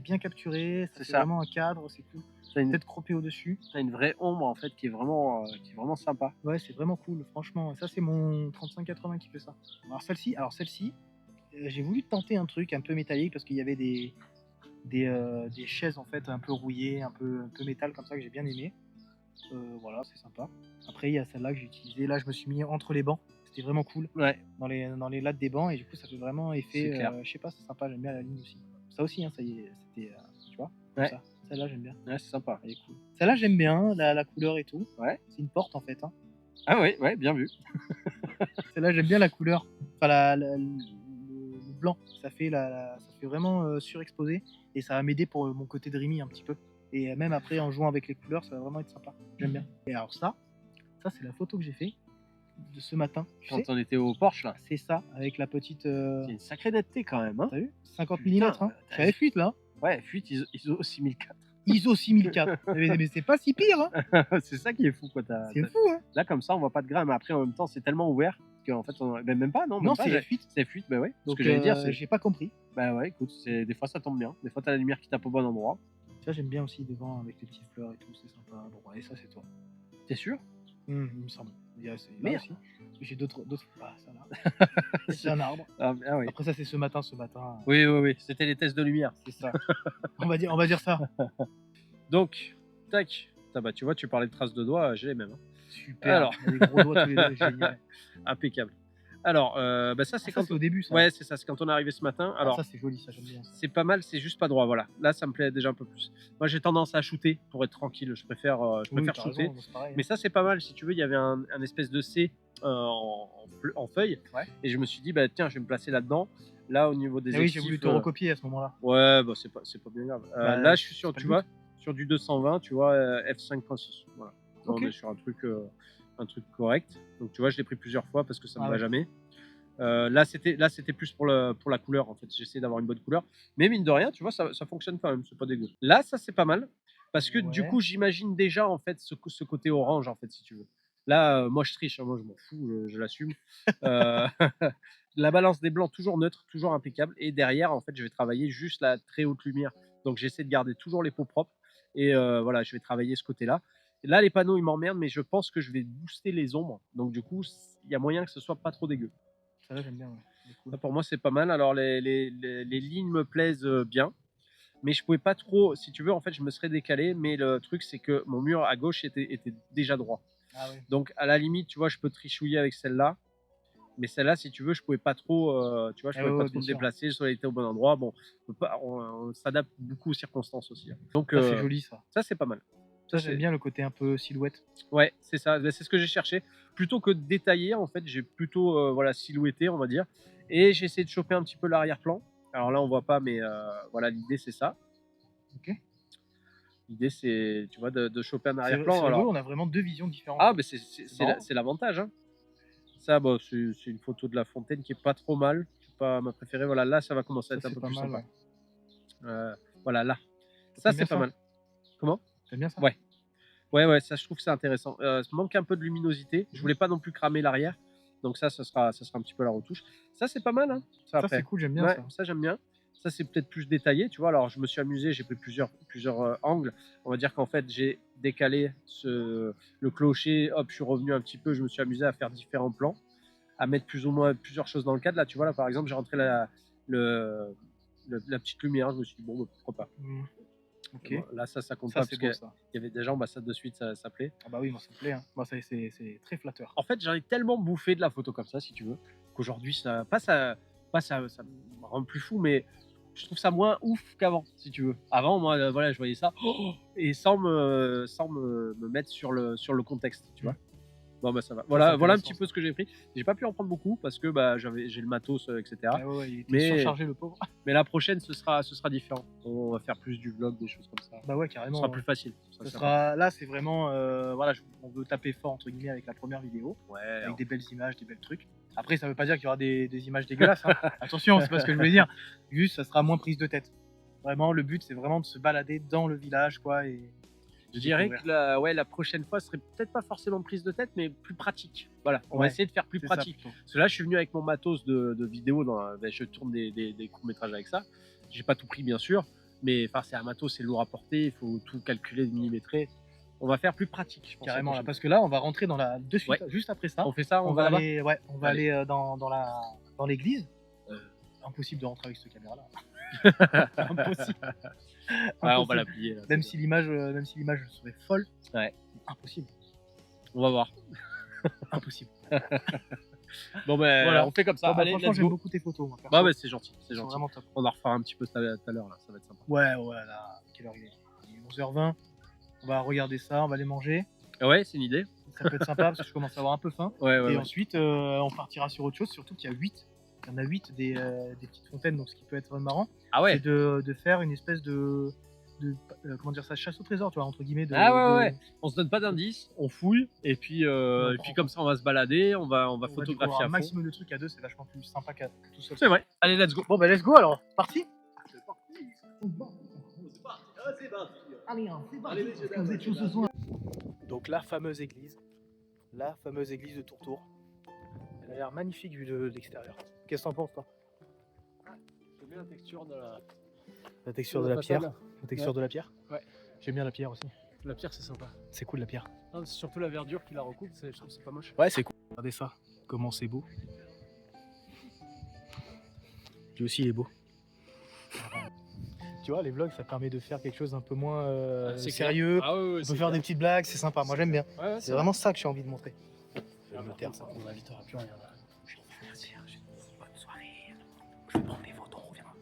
bien capturé, C'est c'est ça. vraiment un cadre, c'est cool. T'as une, Peut-être croppé au-dessus. t'as une vraie ombre en fait qui est vraiment sympa. Ouais, c'est vraiment cool, franchement. Ça, c'est mon 3580 qui fait ça. Alors, celle-ci, j'ai voulu tenter un truc un peu métallique parce qu'il y avait des chaises en fait un peu rouillées, un peu métal comme ça que j'ai bien aimé. Voilà, c'est sympa. Après, il y a celle-là que j'ai utilisée. Là, je me suis mis entre les bancs. C'était vraiment cool Ouais. dans les lattes des bancs et du coup, ça fait vraiment C'est effet. clair. Je sais pas, c'est sympa. J'aime bien la ligne aussi. Ça aussi, hein, ça y est, c'était, tu vois. Ouais. Ça. Celle-là, j'aime bien. Ouais c'est sympa. Elle est cool. Celle-là, j'aime bien la couleur et tout. Ouais. C'est une porte en fait. Hein. Ah ouais ouais bien vu. Celle-là, j'aime bien la couleur. Enfin, le blanc. Ça fait vraiment surexposé et ça va m'aider pour mon côté dreamy un petit peu. Et même après, en jouant avec les couleurs, ça va vraiment être sympa. J'aime bien. Et alors ça c'est la photo que j'ai fait de ce matin. Tu Quand sais, on était au Porsche là. c'est ça avec la petite. Il y a une sacrée netteté quand même. Hein. T'as vu 50 Putain, mm. Hein. t'as C'est la fuite là. Ouais, fuite ISO 6004. ISO 6004. mais c'est pas si pire. Hein. C'est ça qui est fou quoi. C'est fou. Hein. Là comme ça on voit pas de grain mais après en même temps c'est tellement ouvert. qu'en fait, même pas, non, Non, pas, c'est j'ai- F8. c'est F8, bah ouais. Ce Donc que j'allais dire, c'est. j'ai pas compris. Bah ouais, écoute, des fois ça tombe bien. Des fois, t'as la lumière qui tape au bon endroit. Ça, j'aime bien aussi devant avec les petites fleurs et tout, c'est sympa. Bon, et ça, c'est toi. T'es sûr? Il me semble. C'est là Merde. aussi. J'ai d'autres. Ah, ça là. C'est un arbre. Ah oui. Après, ça, c'est ce matin. Oui. C'était les tests de lumière. C'est ça. on va dire ça. Donc, tac. Bah, tu vois, tu parlais de traces de doigts, j'ai les mêmes. Hein. Super. Alors. On a des gros doigts tous les deux, génial. Impeccable. Alors, bah ça, c'est Ça, quand. c'est au début, ça. Ouais, c'est ça, c'est quand on est arrivé ce matin. Alors, ça, c'est joli, ça, j'aime bien. Ça. c'est pas mal, c'est juste pas droit, voilà. Là, ça me plaît déjà un peu plus. Moi, j'ai tendance à shooter pour être tranquille. Je préfère Oui, t'as shooter. raison, c'est pareil, Mais ça, c'est pas mal. Si tu veux, il y avait un espèce de C en feuille. Ouais. Et je me suis dit, bah tiens, je vais me placer là-dedans. Là, au niveau des Ah oui, j'ai objectifs, voulu te recopier à ce moment-là. Ouais, bah c'est pas bien grave. Bah, là, je suis sur, c'est pas tu le vois, sur du 220, tu vois, f5.6. Voilà. Là, Ok. on est sur un truc correct. Donc, tu vois, je l'ai pris plusieurs fois parce que ça me va jamais. Là, c'était plus pour la couleur, en fait. J'essaie d'avoir une bonne couleur. Mais mine de rien, tu vois, ça fonctionne quand même. C'est pas dégueu. Là, ça, c'est pas mal. Parce que du Ouais. coup, j'imagine déjà, en fait, ce côté orange, en fait, si tu veux. Là, moi, je triche. Hein, moi, je m'en fous. Je l'assume. La balance des blancs, toujours neutre, toujours impeccable. Et derrière, en fait, je vais travailler juste la très haute lumière. Donc, j'essaie de garder toujours les peaux propres. Et voilà, je vais travailler ce côté-là. Et là, les panneaux, ils m'emmerdent, mais je pense que je vais booster les ombres. Donc, du coup, il y a moyen que ce soit pas trop dégueu. Ça, là, j'aime bien, ouais. C'est cool. Ça, pour moi, c'est pas mal. Alors, les lignes me plaisent bien. Mais je pouvais pas trop, si tu veux, en fait, je me serais décalé. Mais le truc, c'est que mon mur à gauche était déjà droit. Ah ouais. Donc, à la limite, tu vois, je peux trichouiller avec celle-là. Mais celle-là, si tu veux, je pouvais pas trop, tu vois, je pouvais pas trop me déplacer. Le soleil était au bon endroit. Bon, on s'adapte beaucoup aux circonstances aussi. Hein. Donc, Ça, c'est joli, ça. ça, c'est pas mal. Ça, j'aime bien le côté un peu silhouette. Ouais, c'est ça. C'est ce que j'ai cherché. Plutôt que de détailler, en fait, j'ai plutôt voilà, silhouetté, on va dire. Et j'ai essayé de choper un petit peu l'arrière-plan. Alors là, on voit pas, mais voilà, l'idée, c'est ça. Ok. L'idée, c'est, tu vois, de choper un C'est arrière-plan. rigolo, on a vraiment deux visions différentes. Ah, mais marrant. c'est l'avantage. Hein. Ça, bon, c'est une photo de la fontaine qui est pas trop mal. C'est pas ma préférée. Voilà, là, ça va commencer à être Ça, un c'est peu pas plus mal, sympa. ouais. Voilà, là. Ça, T'aimes c'est bien pas ça mal. Comment? T'aimes bien ça? Ouais. Ouais, ça, je trouve que c'est intéressant. Ça manque un peu de luminosité. Je voulais pas non plus cramer l'arrière. Donc ça sera un petit peu la retouche. Ça, c'est pas mal. Hein, Ça, après. c'est cool, j'aime bien Ouais, ça. ça, j'aime bien. Ça, c'est peut-être plus détaillé, tu vois. Alors, je me suis amusé, j'ai pris plusieurs angles. On va dire qu'en fait, j'ai décalé le clocher. Hop, je suis revenu un petit peu. Je me suis amusé à faire différents plans, à mettre plus ou moins plusieurs choses dans le cadre. Là, tu vois, là, par exemple, j'ai rentré la petite lumière. Je me suis dit, bon, bah, pourquoi pas. Ok. Bon, là, ça compte Ça, pas c'est parce beau, qu'il ça. y avait des gens, bah, ça de suite, ça plaît. Ah bah oui, moi, ça me plaît. Hein. Moi, c'est très flatteur. En fait, j'en ai tellement bouffé de la photo comme ça, si tu veux, qu'aujourd'hui, ça me rend plus fou, mais je trouve ça moins ouf qu'avant, si tu veux. Avant, moi, voilà, je voyais ça et sans me mettre sur le contexte, tu vois. Bon, bah ça va. Voilà un intéressant, petit peu ce que j'ai pris. J'ai pas pu en prendre beaucoup parce que bah, j'ai le matos, etc. Ah ouais, il était Mais- surchargé, le pauvre. Mais la prochaine, ce sera différent. On va faire plus du vlog, des choses comme ça. Bah ouais, Ce carrément. sera plus facile. Là, c'est vraiment. Voilà, on veut taper fort, entre guillemets, avec la première vidéo. Ouais. Avec des belles images, des belles trucs. Après, ça veut pas dire qu'il y aura des images dégueulasses. Hein. Attention, c'est pas ce que je voulais dire. Juste, ça sera moins prise de tête. Vraiment, le but, c'est vraiment de se balader dans le village, quoi. Et Je dirais que la prochaine fois serait peut-être pas forcément prise de tête, mais plus pratique. Voilà, on va Ouais, essayer de faire plus c'est ça, pratique. plutôt. Parce que là, je suis venu avec mon matos de vidéo, je tourne des courts-métrages avec ça. J'ai pas tout pris, bien sûr, mais c'est un matos, c'est lourd à porter, il faut tout calculer, millimétrer. On va faire plus pratique, je pense, Carrément, la là, prochaine parce que là, on va rentrer de suite, Ouais. juste après ça. fois. On fait ça, On va va là-bas. aller, ouais, on va Allez. aller dans l'église. Impossible de rentrer avec cette caméra-là. Impossible. Ouais, on va Impossible. la plier. Là, Même c'est si l'image serait folle. Ouais. Impossible. bon. On va voir. Impossible. Bon, ben, Voilà. on fait comme ça. Bon, bah, Allez, franchement, let's j'aime go. beaucoup tes photos. Moi, perso. Bah, c'est gentil, c'est Ils sont gentil. vraiment top. On en refera un petit peu tout à l'heure, là, ça va être sympa. Ouais, là, quelle heure il est? Il est 11h20. On va regarder ça, on va les manger. Ouais, c'est une idée. Ça peut être sympa parce que je commence à avoir un peu faim. Ouais, Et ouais. ensuite, on partira sur autre chose, surtout qu'il y a 8. Il y en a 8 des petites fontaines, donc ce qui peut être marrant, Ah ouais. c'est de faire une espèce de comment dire ça, chasse au trésor, tu vois, entre guillemets. Ouais. On se donne pas d'indices, on fouille et puis Ouais, comme ça on va se balader, on va On va photographier découvrir à un fond. maximum de trucs à deux, c'est vachement plus sympa qu'à tout seul. C'est vrai. Allez, let's go. Bon, bah, let's go alors, parti. Allez, vous êtes chaud ce soir. Donc la fameuse église de Tourtour. Elle a l'air magnifique vu de l'extérieur. Qu'est-ce que t'en penses, toi? J'aime bien la texture de la, La texture de de la la pierre. façade. La texture de la pierre. Ouais. J'aime bien la pierre aussi. La pierre, c'est sympa. C'est cool la pierre. Non, c'est surtout la verdure qui la recoupe, je trouve que c'est pas moche. Ouais, c'est cool. Regardez ça, comment c'est beau. Lui aussi, il est beau. Tu vois, les vlogs, ça permet de faire quelque chose d'un peu moins C'est sérieux. clair. Ah ouais, On peut faire des petites blagues, c'est sympa. Moi, j'aime bien. Ouais, C'est vraiment ça que j'ai envie de montrer. Je vais me taire, ça. On n'invitera plus rien. Là. Je vais vous dire, bonne soirée. Je vais prendre des photos, on reviendra.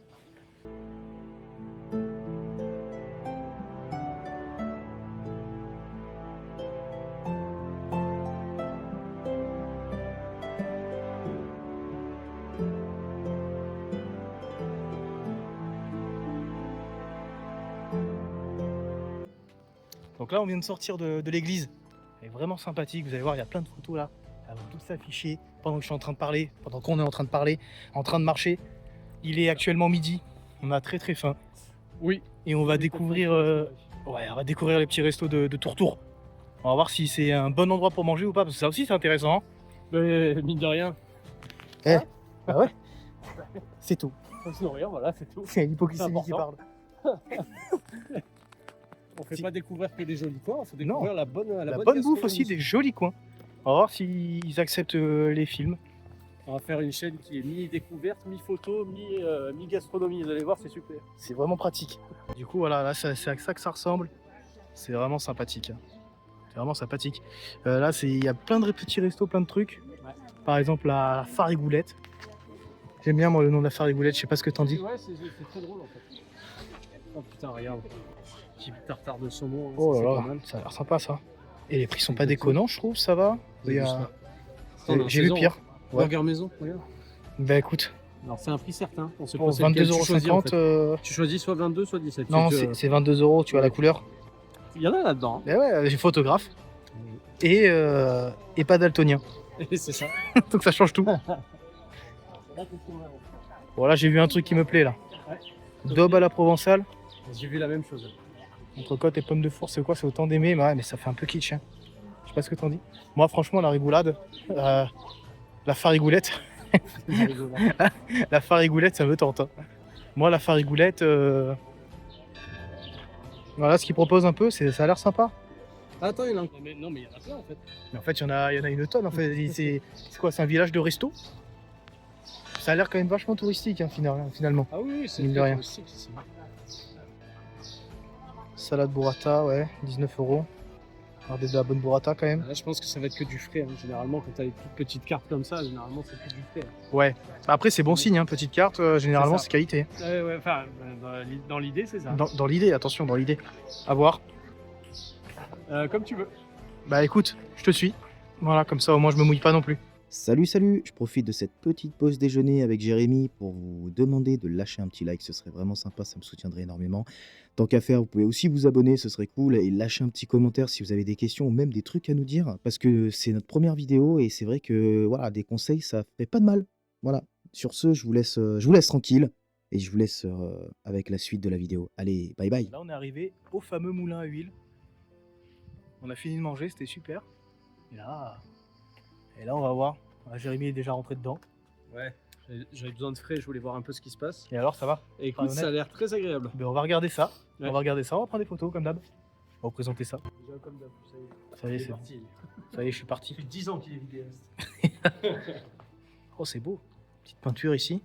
Donc là, on vient de sortir de l'église. Elle est vraiment sympathique. Vous allez voir, il y a plein de photos là. Elles vont toutes s'afficher pendant que je suis en train de parler, pendant qu'on est en train de parler, en train de marcher. Il est actuellement midi. On a très très faim. Oui. Et on va découvrir, on va découvrir les petits restos de Tourtour. On va voir si c'est un bon endroit pour manger ou pas, parce que ça aussi c'est intéressant. Hein. Mais mine de rien. Ah ouais. C'est tout. Sinon rien, voilà, c'est tout. C'est l'hypocrisie C'est qui parle. On fait Si. pas découvrir que des jolis coins, on fait Non. découvrir la bonne La bonne bouffe aussi, gastronomie. des jolis coins. On va voir s'ils acceptent les films. On va faire une chaîne qui est mi-découverte, mi-photo, mi-gastronomie. Vous allez voir, c'est super. C'est vraiment pratique. Du coup, voilà, là, c'est à ça que ça ressemble. C'est vraiment sympathique. Hein. C'est vraiment sympathique. Là, il y a plein de petits restos, plein de trucs. Ouais. Par exemple, la Farigoulette. J'aime bien, moi, le nom de la Farigoulette. Je sais pas ce que t'en dis. Ouais, c'est très drôle en fait. Oh putain, regarde. Petit tartare de saumon. Oh ça, c'est là pas là, mal. ça a l'air sympa, ça. Et les prix sont pas Exactement. déconnants, je trouve, ça va. Il y a- Attends, on est en J'ai vu saison, pire. hein. Ouais. Burger maison, regarde. Bah écoute, Alors c'est un prix certain. On sait pour pas c'est lequel tu choisis, en 22,50 fait. €. Tu choisis soit 22, soit 17. Non, Tu te- c'est 22 €, tu vois la couleur. Il y en a là-dedans. Mais ouais, j'ai photographe. Et pas daltonien. Hein. Et c'est ça. Donc ça change tout. Bon, là, j'ai vu un truc qui me plaît, là. Ouais. Daube à la provençale. J'ai vu la même chose. Entrecôte et pommes de four, c'est quoi? C'est autant d'aimer, mais ouais, mais ça fait un peu kitsch. Hein. Je sais pas ce que t'en dis. Moi, franchement, la rigoulade, la farigoulette, C'est rigolo. la farigoulette, ça me tente. Hein. Moi, la farigoulette, voilà ce qu'ils proposent un peu, ça a l'air sympa. Attends, il y en a mais non, mais il y en a plein en fait. Mais en fait, il y en a une tonne. En fait, c'est quoi? C'est un village de resto. Ça a l'air quand même vachement touristique, hein, finalement. Ah oui, c'est Mine de très rien. touristique, ici. Salade burrata, ouais, 19 €. Regardez de la bonne burrata quand même. Là, je pense que ça va être que du frais. Hein. Généralement, quand tu as les toutes petites cartes comme ça, généralement, c'est que du frais. Ouais. Après, c'est bon signe, hein, petite carte, généralement, C'est ça. c'est qualité. Ouais, enfin, dans l'idée, c'est ça. Dans l'idée, attention, dans l'idée. À voir. Comme tu veux. Bah écoute, je te suis. Voilà, comme ça au moins je me mouille pas non plus. Salut, salut! Je profite de cette petite pause déjeuner avec Jérémy pour vous demander de lâcher un petit like, ce serait vraiment sympa, ça me soutiendrait énormément. Tant qu'à faire, vous pouvez aussi vous abonner, ce serait cool, et lâcher un petit commentaire si vous avez des questions ou même des trucs à nous dire, parce que c'est notre première vidéo et c'est vrai que voilà, des conseils, ça fait pas de mal. Voilà. Sur ce, je vous laisse tranquille et je vous laisse avec la suite de la vidéo. Allez, bye bye! Là on est arrivé au fameux moulin à huile. On a fini de manger, c'était super. Et là on va voir. Ah, Jérémy est déjà rentré dedans. Ouais. J'avais besoin de frais, je voulais voir un peu ce qui se passe. Et alors ça va? Et écoute, honnête. ça a l'air très agréable. Ben, on va regarder ça. Ouais. On va regarder ça, on va prendre des photos comme d'hab. On va vous présenter ça. Déjà comme d'hab, ça y est. Ça y est, C'est c'est bon. parti. Ça y est, je suis parti. Ça fait 10 ans qu'il est vidéaste. Oh c'est beau. Petite peinture ici.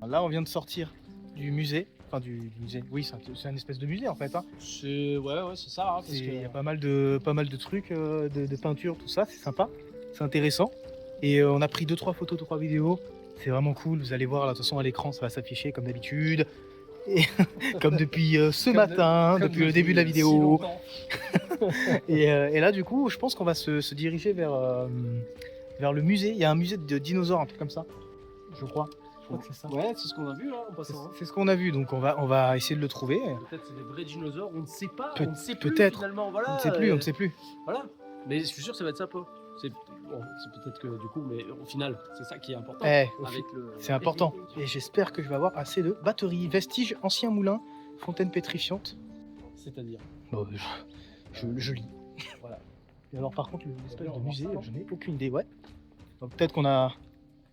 Là, on vient de sortir du musée. Enfin, du musée. Oui, c'est un espèce de musée en fait. Hein. Ouais, c'est ça. Hein, parce Il y a que... pas mal de trucs, de peinture, tout ça. C'est sympa. C'est intéressant. Et on a pris 2-3 photos, 2-3 vidéos. C'est vraiment cool. Vous allez voir, là, de toute façon, à l'écran, ça va s'afficher comme d'habitude. Et comme depuis ce matin, depuis le début de la vidéo. Et là, du coup, je pense qu'on va se diriger vers le musée. Il y a un musée de dinosaures, un peu comme ça, je crois. crois que c'est ça. Ouais, c'est ce qu'on a vu là en passant. Hein. C'est ce qu'on a vu, donc on va essayer de le trouver. Peut-être c'est des vrais dinosaures, on ne sait pas. Peut- on ne sait plus peut-être. finalement. Voilà, On ne sait plus, on ne sait plus. Voilà. Mais je suis sûr que ça va être sympa. C'est bon, c'est peut-être que du coup, mais au final, c'est ça qui est important. C'est important. Et j'espère que je vais avoir assez de batteries. Vestiges, ancien moulin, fontaine pétrifiante. C'est-à-dire. Bon, je lis. Voilà. Et alors par contre, l'espèce de musée, je n'ai aucune idée. Ouais. Donc, peut-être qu'on a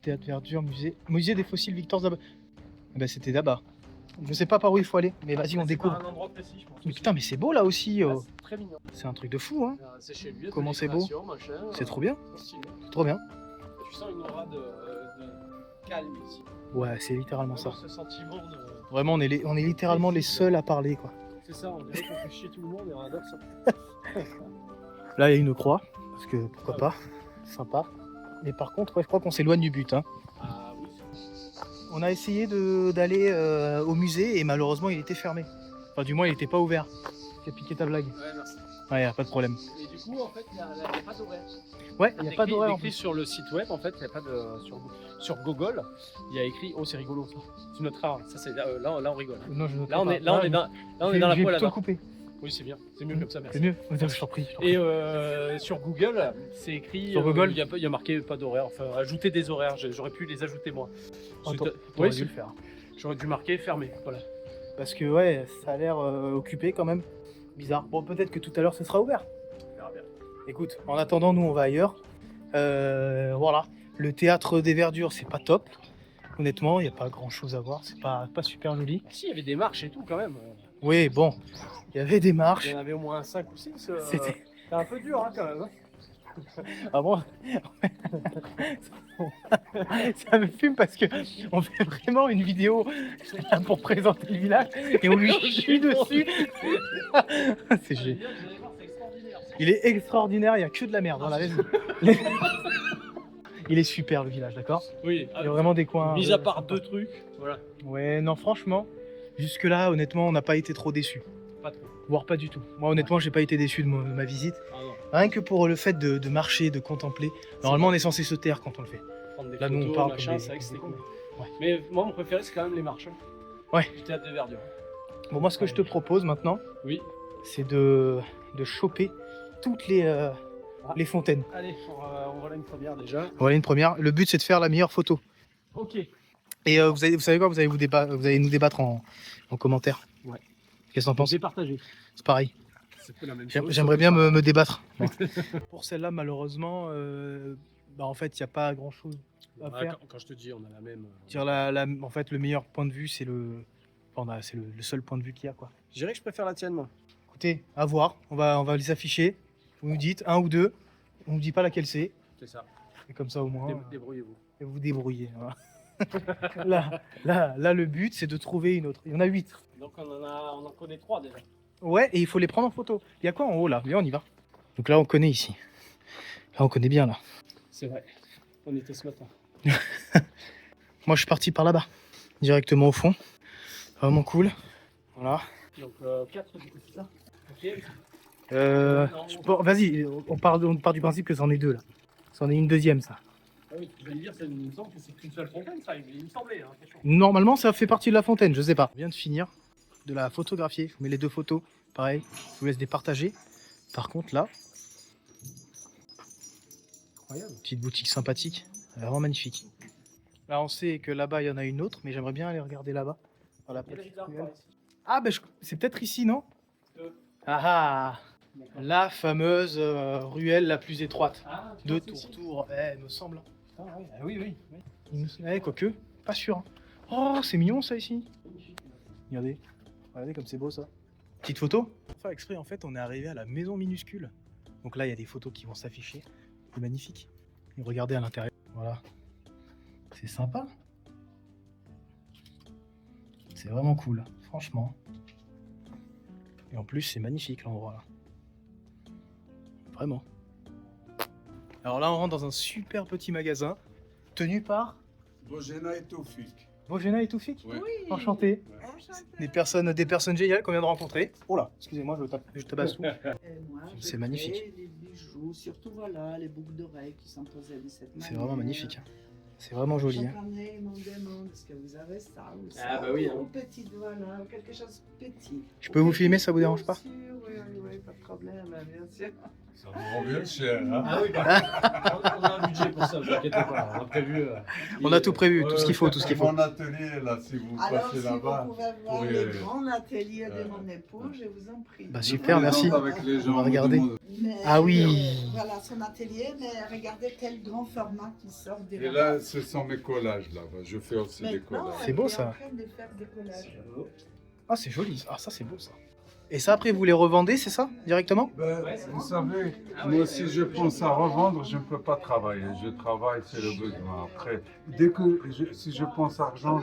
théâtre verdure, musée des fossiles Victor Zaba. Eh ben, c'était là-bas. Je sais pas par où il faut aller, mais vas-y, on découvre. Un endroit précis, je pense. Mais putain, mais c'est beau là aussi. Ah, c'est très mignon. C'est un truc de fou, hein. C'est chez lui. Comment c'est beau. C'est trop bien. C'est trop bien. Tu sens une aura de calme ici. Ouais, c'est littéralement ça. Ce sentiment de... Vraiment, on est littéralement les seuls à parler, quoi. C'est ça, on dirait qu'on fait chier tout le monde et on adore ça. Là, il y a une croix, parce que pourquoi pas. Sympa. Mais par contre, ouais, je crois qu'on s'éloigne du but, hein. Ah oui. On a essayé d'aller au musée et malheureusement, il était fermé. Enfin, du moins, il était pas ouvert. J'ai piqué ta blague. Ouais, merci. Ouais, y a pas de problème. Et du coup, en fait, il n'y a pas d'horaire. Ouais, il n'y a pas d'horaire en écrit plus. sur le site web, en fait, il n'y a pas de. Sur Google, il y a écrit. Oh, c'est rigolo ça. C'est notre art. Ça, c'est, là, on rigole. Non, je ne Là, on est dans la J'ai poêle plutôt là-bas. coupé. Oui, c'est bien. C'est mieux comme ça, merci. C'est mieux. Je t'en prie. Et sur Google, c'est écrit. Sur Google il y a marqué pas d'horaire. Enfin, ajouter des horaires. J'aurais pu les ajouter moi. Oui, dû le faire. J'aurais dû marquer fermé. Voilà. Parce que ouais, ça a l'air occupé quand même. Bizarre. Bon, peut-être que tout à l'heure, ce sera ouvert. On verra bien. Écoute, en attendant, nous, on va ailleurs. Voilà. Le théâtre des verdures, c'est pas top. Honnêtement, il n'y a pas grand-chose à voir. C'est pas super joli. Si, il y avait des marches et tout quand même. Oui, bon. Il y avait des Il marches. y en avait au moins 5 ou 6. C'était... C'est un peu dur hein, quand même. Ah bon. Ça me fume parce que on fait vraiment une vidéo pour présenter le village et on lui chie dessus. C'est génial. Il est extraordinaire, il n'y a que de la merde dans la maison. Il est super le village, d'accord? Oui, Il y a vraiment des coins. mis à part deux trucs, voilà. Ouais, non, franchement, jusque-là, honnêtement, on n'a pas été trop déçus. Pas trop. Voire pas du tout. Moi, honnêtement, j'ai pas été déçu de ma visite. Ah non. Rien que pour le fait de marcher, de contempler. Normalement, on est censé se taire quand on le fait. Prendre des Là, photos, nous, on parle machin, comme c'est vrai que des c'était cons. cool. Ouais. Mais moi, mon préféré, c'est quand même les marches. Ouais. Du théâtre de verdure. Bon, moi, ce que je te propose maintenant, Oui. c'est de choper toutes les fontaines. Allez, on va là une première déjà. Voilà une première. Le but, c'est de faire la meilleure photo. Ok. Et vous savez quoi, vous allez nous débattre en commentaire. Ouais. Qu'est-ce que t'en penses? Départager. C'est pareil. C'est pas la même chose. J'aimerais bien me débattre. Pour celle-là, malheureusement, en fait, il n'y a pas grand-chose à Ah, faire. quand je te dis, on a la même. Dire en fait, le meilleur point de vue, c'est c'est le seul point de vue qu'il y a, quoi. Je dirais que je préfère la tienne, moi. Écoutez, à voir. On va les afficher. Vous nous dites un ou deux. On nous dit pas laquelle c'est. C'est ça. Et comme ça, au moins, Débrouillez-vous. et vous vous débrouillez. Voilà. là, le but, c'est de trouver une autre. Il y en a 8. Donc on en connaît 3 déjà. Ouais, et il faut les prendre en photo. Il y a quoi en haut, là? Viens, on y va. Donc là, on connaît ici. Là, on connaît bien, là. C'est vrai. On était ce matin. Moi, je suis parti par là-bas. Directement au fond. Vraiment cool. Voilà. Donc 4 du coup, c'est ça. Ok. Bon, vas-y, on part du principe que c'en est deux, là. C'en est une deuxième, ça. Ah oui, je vais dire, il me semble que c'est qu'une seule fontaine, ça. Il me semblait. Hein, Normalement, ça fait partie de la fontaine, je sais pas. On vient de finir de la photographier. Je vous mets les deux photos. Pareil, je vous laisse départager. Par contre, là, Incroyable. petite boutique sympathique. Elle est vraiment magnifique. Là, on sait que là-bas, il y en a une autre, mais j'aimerais bien aller regarder là-bas. Dans la petite ruelle. Ah, ben, c'est peut-être ici, non? Ah, la fameuse ruelle la plus étroite. Ah, De Tourtour, il me semble. Ah, oui, oui, oui. Il me semble. Quoique, pas sûr. Hein. Oh, c'est mignon ça ici. Regardez. Regardez comme c'est beau ça. Petite photo. Pour faire exprès, en fait, on est arrivé à la maison minuscule. Donc là, il y a des photos qui vont s'afficher. C'est magnifique. Et regardez à l'intérieur. Voilà. C'est sympa. C'est vraiment cool, franchement. Et en plus, c'est magnifique l'endroit là. Vraiment. Alors là, on rentre dans un super petit magasin tenu par Bojena et Taufik. Bojena et Toufik. Ouais. Enchanté. Des personnes géniales qu'on vient de rencontrer. Oh là, excusez-moi, je tabasse tout. Et moi, C'est je magnifique. fais les bijoux, surtout voilà, les boucles d'oreilles qui sont posées de cette manière. C'est vraiment magnifique. C'est vraiment joli. Chaque Hein. année, ils m'en demandent est-ce que vous avez ça ou ça. Ah, bah oui, hein. Ou petite, voilà, ou quelque chose de petit. Je peux vous filmer, ça vous dérange pas? Bien sûr, oui, oui, oui, pas de problème, bien sûr. Ça me revient cher, hein. Ah oui, on a un budget pour ça, vous inquiétez pas. On a prévu. On a tout prévu, tout ce qu'il faut, tout ce qu'il faut. Mon atelier, là, si vous Alors, passez si vous là-bas. pouvez voir oui, le oui. grand atelier de mon époux, je vous en prie. Bah Je super, merci. plaisante avec les gens, On va regarder. me demandent- Mais, Ah oui. Voilà son atelier, mais regardez quel grand format qui sort des Et là, ce sont mes collages, là. Je fais aussi des Maintenant, collages. C'est beau, elle est ça. en train de faire des collages. Ah, c'est joli. Ah, ça, c'est beau, ça. Et ça, après, vous les revendez, c'est ça, directement? Ben, vous savez, moi, si je pense à revendre, je ne peux pas travailler. Je travaille, c'est le besoin. Après, si je pense argent,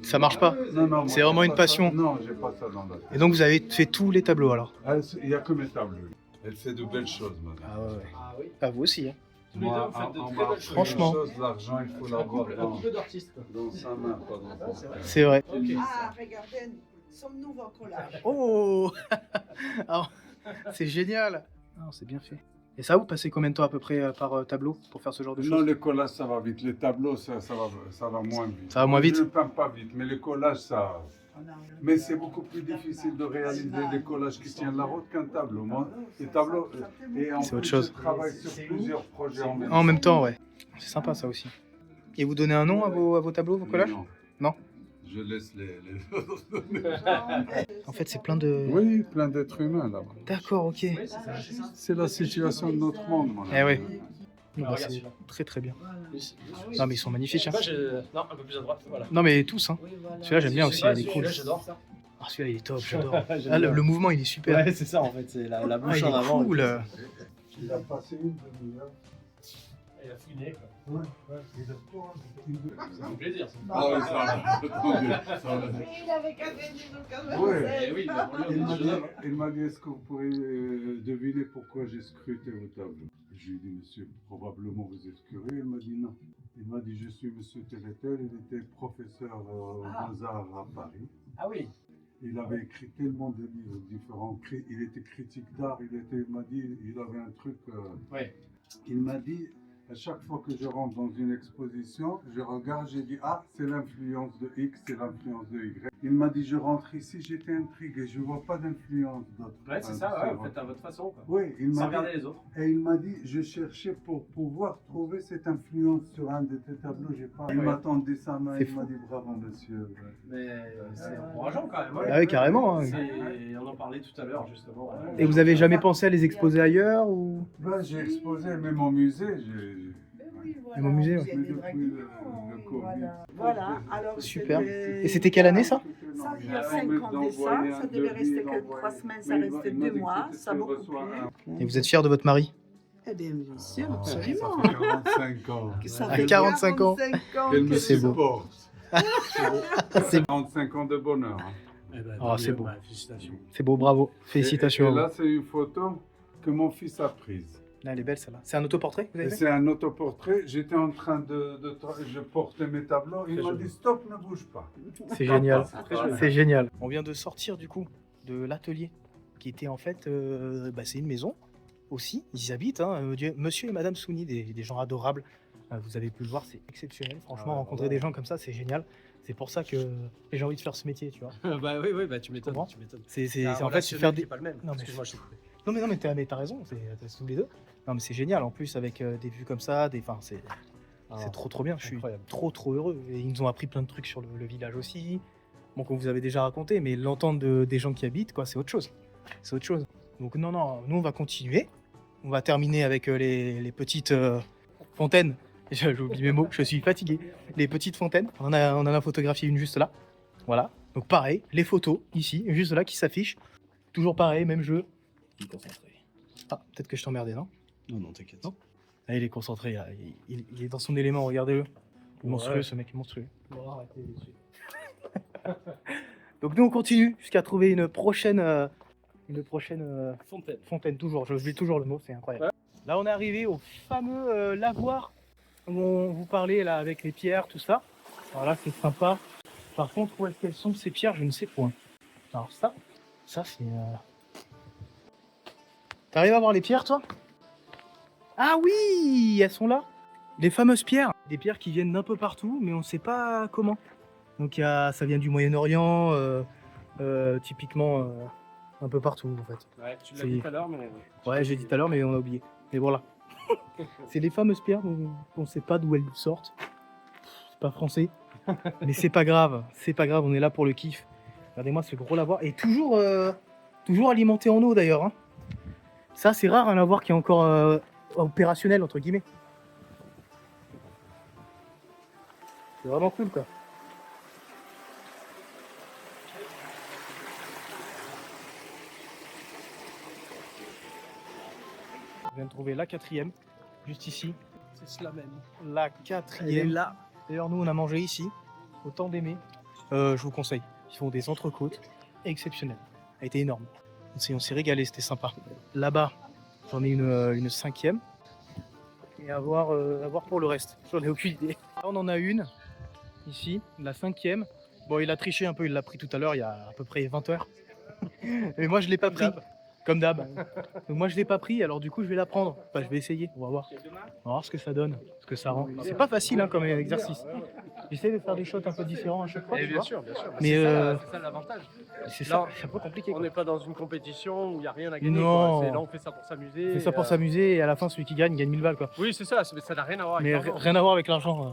Ça marche pas. Non, non, C'est moi, vraiment j'ai une pas passion. ça. Non, j'ai pas ça dans la tête. Et donc, vous avez fait tous les tableaux, alors? Ah, il n'y a que mes tableaux. Elle fait de belles choses, madame. Ah ouais, ouais. Ah oui. Ah, vous aussi, hein. Tous les deux, Moi, vous faites de en très marche, belles choses. Franchement. les choses, l'argent, il faut l'avoir Un couple d'artistes. dans sa main, pas dans son cœur. C'est vrai. Ok. Ah, regardez son nouveau collage. Oh. Ah, c'est génial. Ah, c'est bien fait. Et ça, vous passez combien de temps à peu près par tableau pour faire ce genre de Non, choses? les collages, ça va vite. Les tableaux, ça va moins vite. Ça va moins vite? Je ne peins pas vite, mais les collages, ça... Mais c'est beaucoup plus difficile de réaliser des collages qui tiennent la route qu'un tableau. Moi, les tableaux... Et en C'est autre plus, chose. je travaille sur plusieurs projets en même temps. En même temps, ouais. C'est sympa, ça aussi. Et vous donnez un nom à vos tableaux, vos collages? Non. Non. Je laisse les autres. En fait, c'est plein de... Oui, plein d'êtres humains là-bas. D'accord, ok. Oui, c'est ça, c'est ça. C'est la situation de notre monde, mon Eh ami. ouais. Ah, Bah, regarde c'est celui-là. très très bien. Lui, Non, mais ils sont magnifiques. Je Hein. sais pas, non, un peu plus à droite, voilà. Non, mais tous, hein. Celui-là, j'aime bien aussi, il est cool. Celui-là, j'adore. Ah, celui-là, il est top, j'adore. J'aime Ah, le bien. mouvement, il est super. Ouais, c'est ça en fait, c'est la Ah, bouche il en avant. est cool. Il a passé une demi-heure. Il a fouiné quoi. Ouais, il a Ça fait plaisir. Ça. Ah oui, ça va. Attendez, ça va. Il avait qu'à venir quand même. Ouais. Eh oui, mais pour lui, Il on m'a est dit, jeune. est-ce que vous pourriez deviner pourquoi j'ai scruté vos tableaux? Je lui ai dit, monsieur, probablement vous êtes curieux. Il m'a dit non. Il m'a dit, je suis monsieur Télétel. Il était professeur aux Beaux-Arts à Paris. Ah oui. Il avait écrit tellement de livres différents. Il était critique d'art. Il m'a dit, il avait un truc. Ouais. Il m'a dit, à chaque fois que je rentre dans une exposition, je regarde, j'ai dit, ah, c'est l'influence de X, c'est l'influence de Y. Il m'a dit, je rentre ici, j'étais intrigué, je ne vois pas d'influence d'autres. Ouais, c'est ça, ouais, vous faites à votre façon quoi. Oui, il Sans m'a regarder dit, les autres. et il m'a dit, je cherchais pour pouvoir trouver cette influence sur un de tes tableaux, j'ai pas. Il Ouais. m'a tendu sa main, C'est il m'a fou. dit, bravo monsieur. Mais c'est encourageant quand même. Ouais. Ah oui, carrément. Hein. On en parlait tout à l'heure justement. Et vous avez jamais pensé à les exposer ailleurs ou... Ben, j'ai exposé, même au musée, Même au musée, ouais. Il y a des draguignon, le oui, Covid. voilà. Alors, Super. c'était- Et c'était quelle année ça? Ça, il y a 5 ans de ça, ça devait rester que 3 semaines, ça restait 2 mois, ça a beaucoup plu. Et vous êtes fier de votre mari? Eh bien, bien sûr, Ah, ça absolument. fait 45 ans. Ça À fait 45 ans. 45 ans Qu'elle que me c'est beau. supporte. C'est 45 ans de bonheur. hein. Eh ben, Ah, c'est beau. Félicitations. C'est beau, bravo. Félicitations. Et là, c'est une photo que mon fils a prise. Ah, elle est belle celle-là. C'est un autoportrait que vous avez fait? C'est un autoportrait. J'étais en train je portais mes tableaux. Il Très m'a joli. dit stop, ne bouge pas. C'est génial. Très joli. C'est génial. On vient de sortir du coup de l'atelier qui était en fait, c'est une maison aussi. Ils y habitent, hein, monsieur et madame Souni, des gens adorables. Vous avez pu le voir, c'est exceptionnel. Franchement, Ah, rencontrer ouais. des gens comme ça, c'est génial. C'est pour ça que j'ai envie de faire ce métier, tu vois. Bah oui, bah tu m'étonnes. Comprends. Tu m'étonnes. C'est en fait c'est faire des. pas le même. Non, mais- Excuse-moi, je t'ai coupé. Non mais t'as raison, c'est tous les deux. Non mais c'est génial. En plus avec des vues comme ça, enfin c'est Ah, trop bien. Je suis incroyable. trop heureux. Et ils nous ont appris plein de trucs sur le village aussi. Bon, qu'on vous avait déjà raconté, mais l'entendre des gens qui habitent, quoi, c'est autre chose. C'est autre chose. Donc non, nous on va continuer. On va terminer avec les petites fontaines. J'oublie mes mots, je suis fatigué. Les petites fontaines. On en a photographié une juste là. Voilà. Donc pareil, les photos ici, juste là qui s'affichent. Toujours pareil, même jeu. Il est concentré. Ah, peut-être que je t'emmerdais, non? Non, t'inquiète. Non. Ah, il est concentré, là. Il est dans son élément, regardez-le. Il est monstrueux, Ouais. ce mec est monstrueux. Bon, arrêtez dessus. Donc nous on continue jusqu'à trouver une prochaine Fontaine. fontaine, toujours. Je lis toujours le mot, c'est incroyable. Là on est arrivé au fameux lavoir où on vous parlait là avec les pierres, tout ça. Alors là c'est sympa. Par contre, où est-ce qu'elles sont ces pierres, je ne sais point. Alors ça c'est... T'arrives à voir les pierres toi? Ah oui, elles sont là. Les fameuses pierres. Des pierres qui viennent d'un peu partout, mais on ne sait pas comment. Donc ça vient du Moyen-Orient, typiquement un peu partout en fait. Ouais, tu l'as C'est- dit tout à l'heure, mais. Ouais, j'ai dit tout à l'heure, mais on a oublié. Mais voilà. C'est les fameuses pierres qu'on ne sait pas d'où elles sortent. C'est pas français, mais c'est pas grave. C'est pas grave, on est là pour le kiff. Regardez-moi ce gros lavoir. Et toujours alimenté en eau d'ailleurs. Hein. Ça, c'est rare un lavoir qui est encore opérationnel, entre guillemets. C'est vraiment cool, quoi. Je viens de trouver la 4e, juste ici. C'est cela même. La Elle est 4e. là. D'ailleurs, nous, on a mangé ici. Autant d'aimer. Je vous conseille. Ils font des entrecôtes exceptionnelles. Ça a été énorme. On s'est régalé, c'était sympa. Là-bas, j'en ai une 5e. Et à voir pour le reste. J'en ai aucune idée. Là, on en a une, ici, la 5e. Bon, il a triché un peu, il l'a pris tout à l'heure, il y a à peu près 20 heures. Mais moi, je l'ai pas pris. Comme d'hab. Donc moi, je l'ai pas pris, alors du coup, je vais la prendre. Enfin, je vais essayer, on va voir. On va voir ce que ça donne, ce que ça rend. C'est pas facile hein, comme exercice. J'essaie de faire des shots un peu différents à chaque fois. tu bien vois. sûr, bien sûr. Mais C'est ça l'avantage. c'est Là, ça, c'est un peu compliqué. On Quoi. n'est pas dans une compétition où il n'y a rien à gagner. Non. Quoi. Là, on fait ça pour s'amuser. On fait ça pour s'amuser et à la fin, celui qui gagne 1000 balles. Quoi. Oui, c'est ça, ça n'a rien à voir avec Mais l'argent. rien à voir avec l'argent.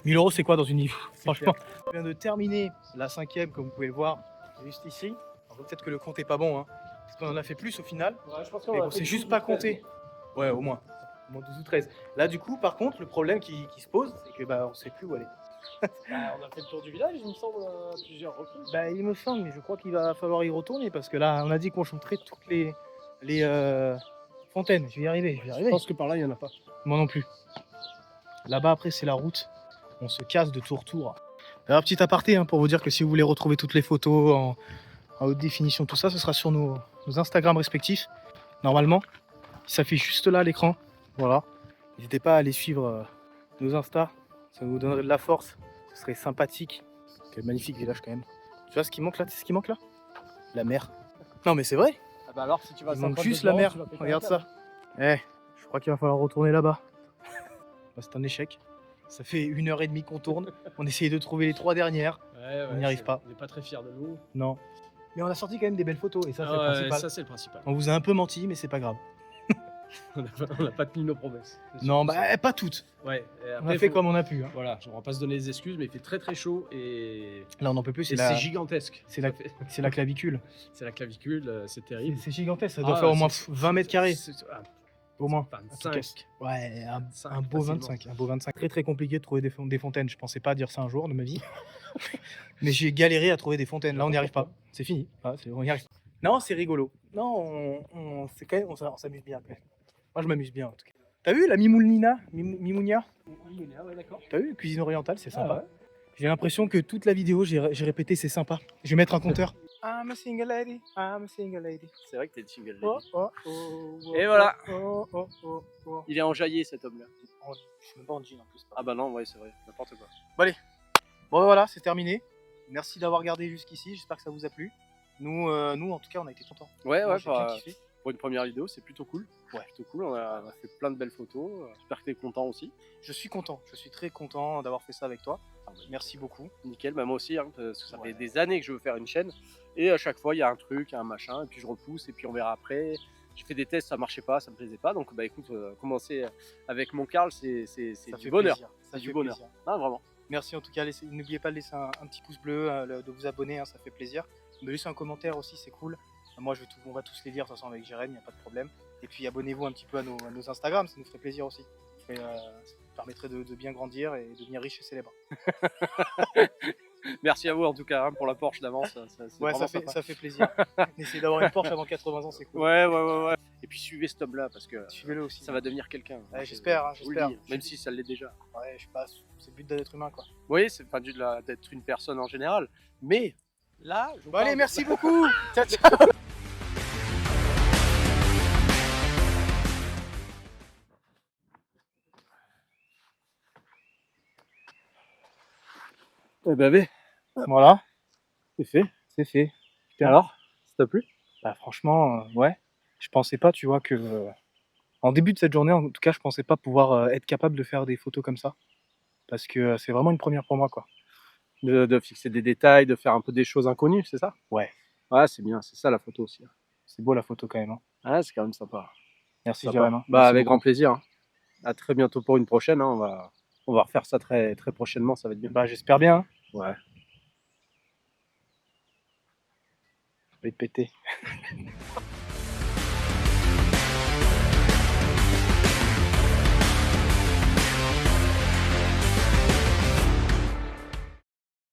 1000 euros, c'est quoi dans une livre? Franchement. Je viens de terminer la 5e, comme vous pouvez le voir, juste ici. Alors, peut-être que le compte est pas bon, hein, parce qu'on en a fait plus au final. Ouais, je pense Mais bon, c'est juste pas compté. Ouais, au moins. Au moins 12 ou 13. Là, du coup, par contre, le problème qui se pose, c'est que on sait plus où aller. On a fait le tour du village, il me semble, à plusieurs reprises. Il me semble, mais je crois qu'il va falloir y retourner parce que là, on a dit qu'on chanterait toutes les fontaines. Je vais y arriver, Je pense que par là, il n'y en a pas. Moi non plus. Là-bas, après, c'est la route. On se casse de tour. Alors, petit aparté, hein, pour vous dire que si vous voulez retrouver toutes les photos en haute définition, tout ça, ce sera sur nos Instagram respectifs. Normalement, il s'affiche juste là à l'écran. Voilà. N'hésitez pas à aller suivre nos Insta. Ça nous donnerait de la force. Ce serait sympathique. Quel magnifique village quand même. Tu vois ce qui manque là? C'est ce qui manque là? La mer. Non mais c'est vrai. Ah bah alors, si tu vas Il manque juste la mer. Regarde ça. Je crois qu'il va falloir retourner là-bas. C'est un échec. Ça fait 1h30 qu'on tourne. On essayait de trouver les 3 dernières. On n'y arrive pas. On n'est pas très fiers de nous. Non. Mais on a sorti quand même des belles photos et ça c'est le principal. Ça, c'est le principal. On vous a un peu menti mais c'est pas grave. On n'a pas tenu nos promesses. Non, pas toutes. Ouais. On a fait comme on a pu. Hein. Voilà, on va pas se donner des excuses, mais il fait très très chaud et. Là on n'en peut plus. Et C'est gigantesque. c'est la clavicule. C'est la clavicule, c'est terrible. C'est gigantesque. Ça doit Ah, faire au moins c'est- 20 mètres carrés. Au moins. 25. Ouais, un beau facilement. 25. Un beau 25. Très très compliqué de trouver des fontaines. Je pensais pas dire ça un jour de ma vie. Mais j'ai galéré à trouver des fontaines. Là, on n'y arrive pas. C'est fini. On y arrive. Non, c'est rigolo. Non, c'est quand même, on s'amuse bien. Quand même. Moi, je m'amuse bien en tout cas. T'as vu la Mimounia? Ouais, d'accord. T'as vu? Cuisine orientale, c'est sympa. ouais. J'ai l'impression que toute la vidéo, j'ai répété c'est sympa. Je vais mettre un compteur. I'm a single lady, I'm a single lady. C'est vrai que t'es une single lady. Oh, oh, oh, oh, Et voilà. Oh, oh, oh, oh. Il est enjaillé cet homme-là. Je suis même pas en jean en plus. Ah bah non, ouais, c'est vrai, n'importe quoi. Bon voilà, c'est terminé. Merci d'avoir regardé jusqu'ici, j'espère que ça vous a plu. Nous en tout cas, on a été contents. Ouais, Moi, ouais, j'ai bien kiffé. pour une première vidéo, c'est plutôt cool. Ouais. Plutôt cool, on a fait plein de belles photos. J'espère que t'es content aussi. Je suis content, je suis très content d'avoir fait ça avec toi. Merci beaucoup. Nickel, bah moi aussi, hein, parce que ça Ouais. fait des années que je veux faire une chaîne. Et à chaque fois, il y a un truc, un machin, et puis je repousse, et puis on verra après. J'ai fait des tests, ça marchait pas, ça me plaisait pas. Donc bah écoute, commencer avec mon Karl, c'est Ça du fait bonheur. plaisir. Ça C'est du fait bonheur. plaisir. Ah, vraiment. Merci en tout cas, n'oubliez pas de laisser un petit pouce bleu, de vous abonner, hein, ça fait plaisir. De laisser un commentaire aussi, c'est cool. Moi, on va tous les lire de toute façon avec Jérém, il n'y a pas de problème. Et puis abonnez-vous un petit peu à nos Instagram, ça nous ferait plaisir aussi. Ça permettrait de bien grandir et de devenir riche et célèbre. Merci à vous en tout cas hein, pour la Porsche d'avance. C'est Ouais, vraiment sympa. ça fait plaisir. Essayez d'avoir une Porsche avant 80 ans, c'est cool. Ouais. Et puis suivez cet homme-là parce que Suivez-le aussi. ça va devenir quelqu'un. Ouais, j'espère, hein, Je vous le j'espère. dis, même si ça l'est déjà. Ouais, je sais pas, c'est le but d'être humain quoi. Oui, c'est pas dû d'être une personne en général, mais là, je Bon allez, parle- merci beaucoup. Ciao, ciao. Eh ben, Voilà, c'est fait. c'est fait. Alors, ça t'a plu? Bah franchement, ouais. Je pensais pas, tu vois, que En début de cette journée, en tout cas, je pensais pas pouvoir être capable de faire des photos comme ça. Parce que c'est vraiment une première pour moi, quoi. De fixer des détails, de faire un peu des choses inconnues, c'est ça? Ouais, Ouais, c'est bien, c'est ça la photo aussi, hein. c'est beau la photo quand même, hein. Ouais, c'est quand même sympa. Merci Sympa. Jérém, hein. Bah, Merci avec beaucoup. grand plaisir, hein. À très bientôt pour une prochaine, hein. On va refaire ça très, très prochainement, ça va être bien. Bah, j'espère bien, hein. Ouais. Je vais te péter.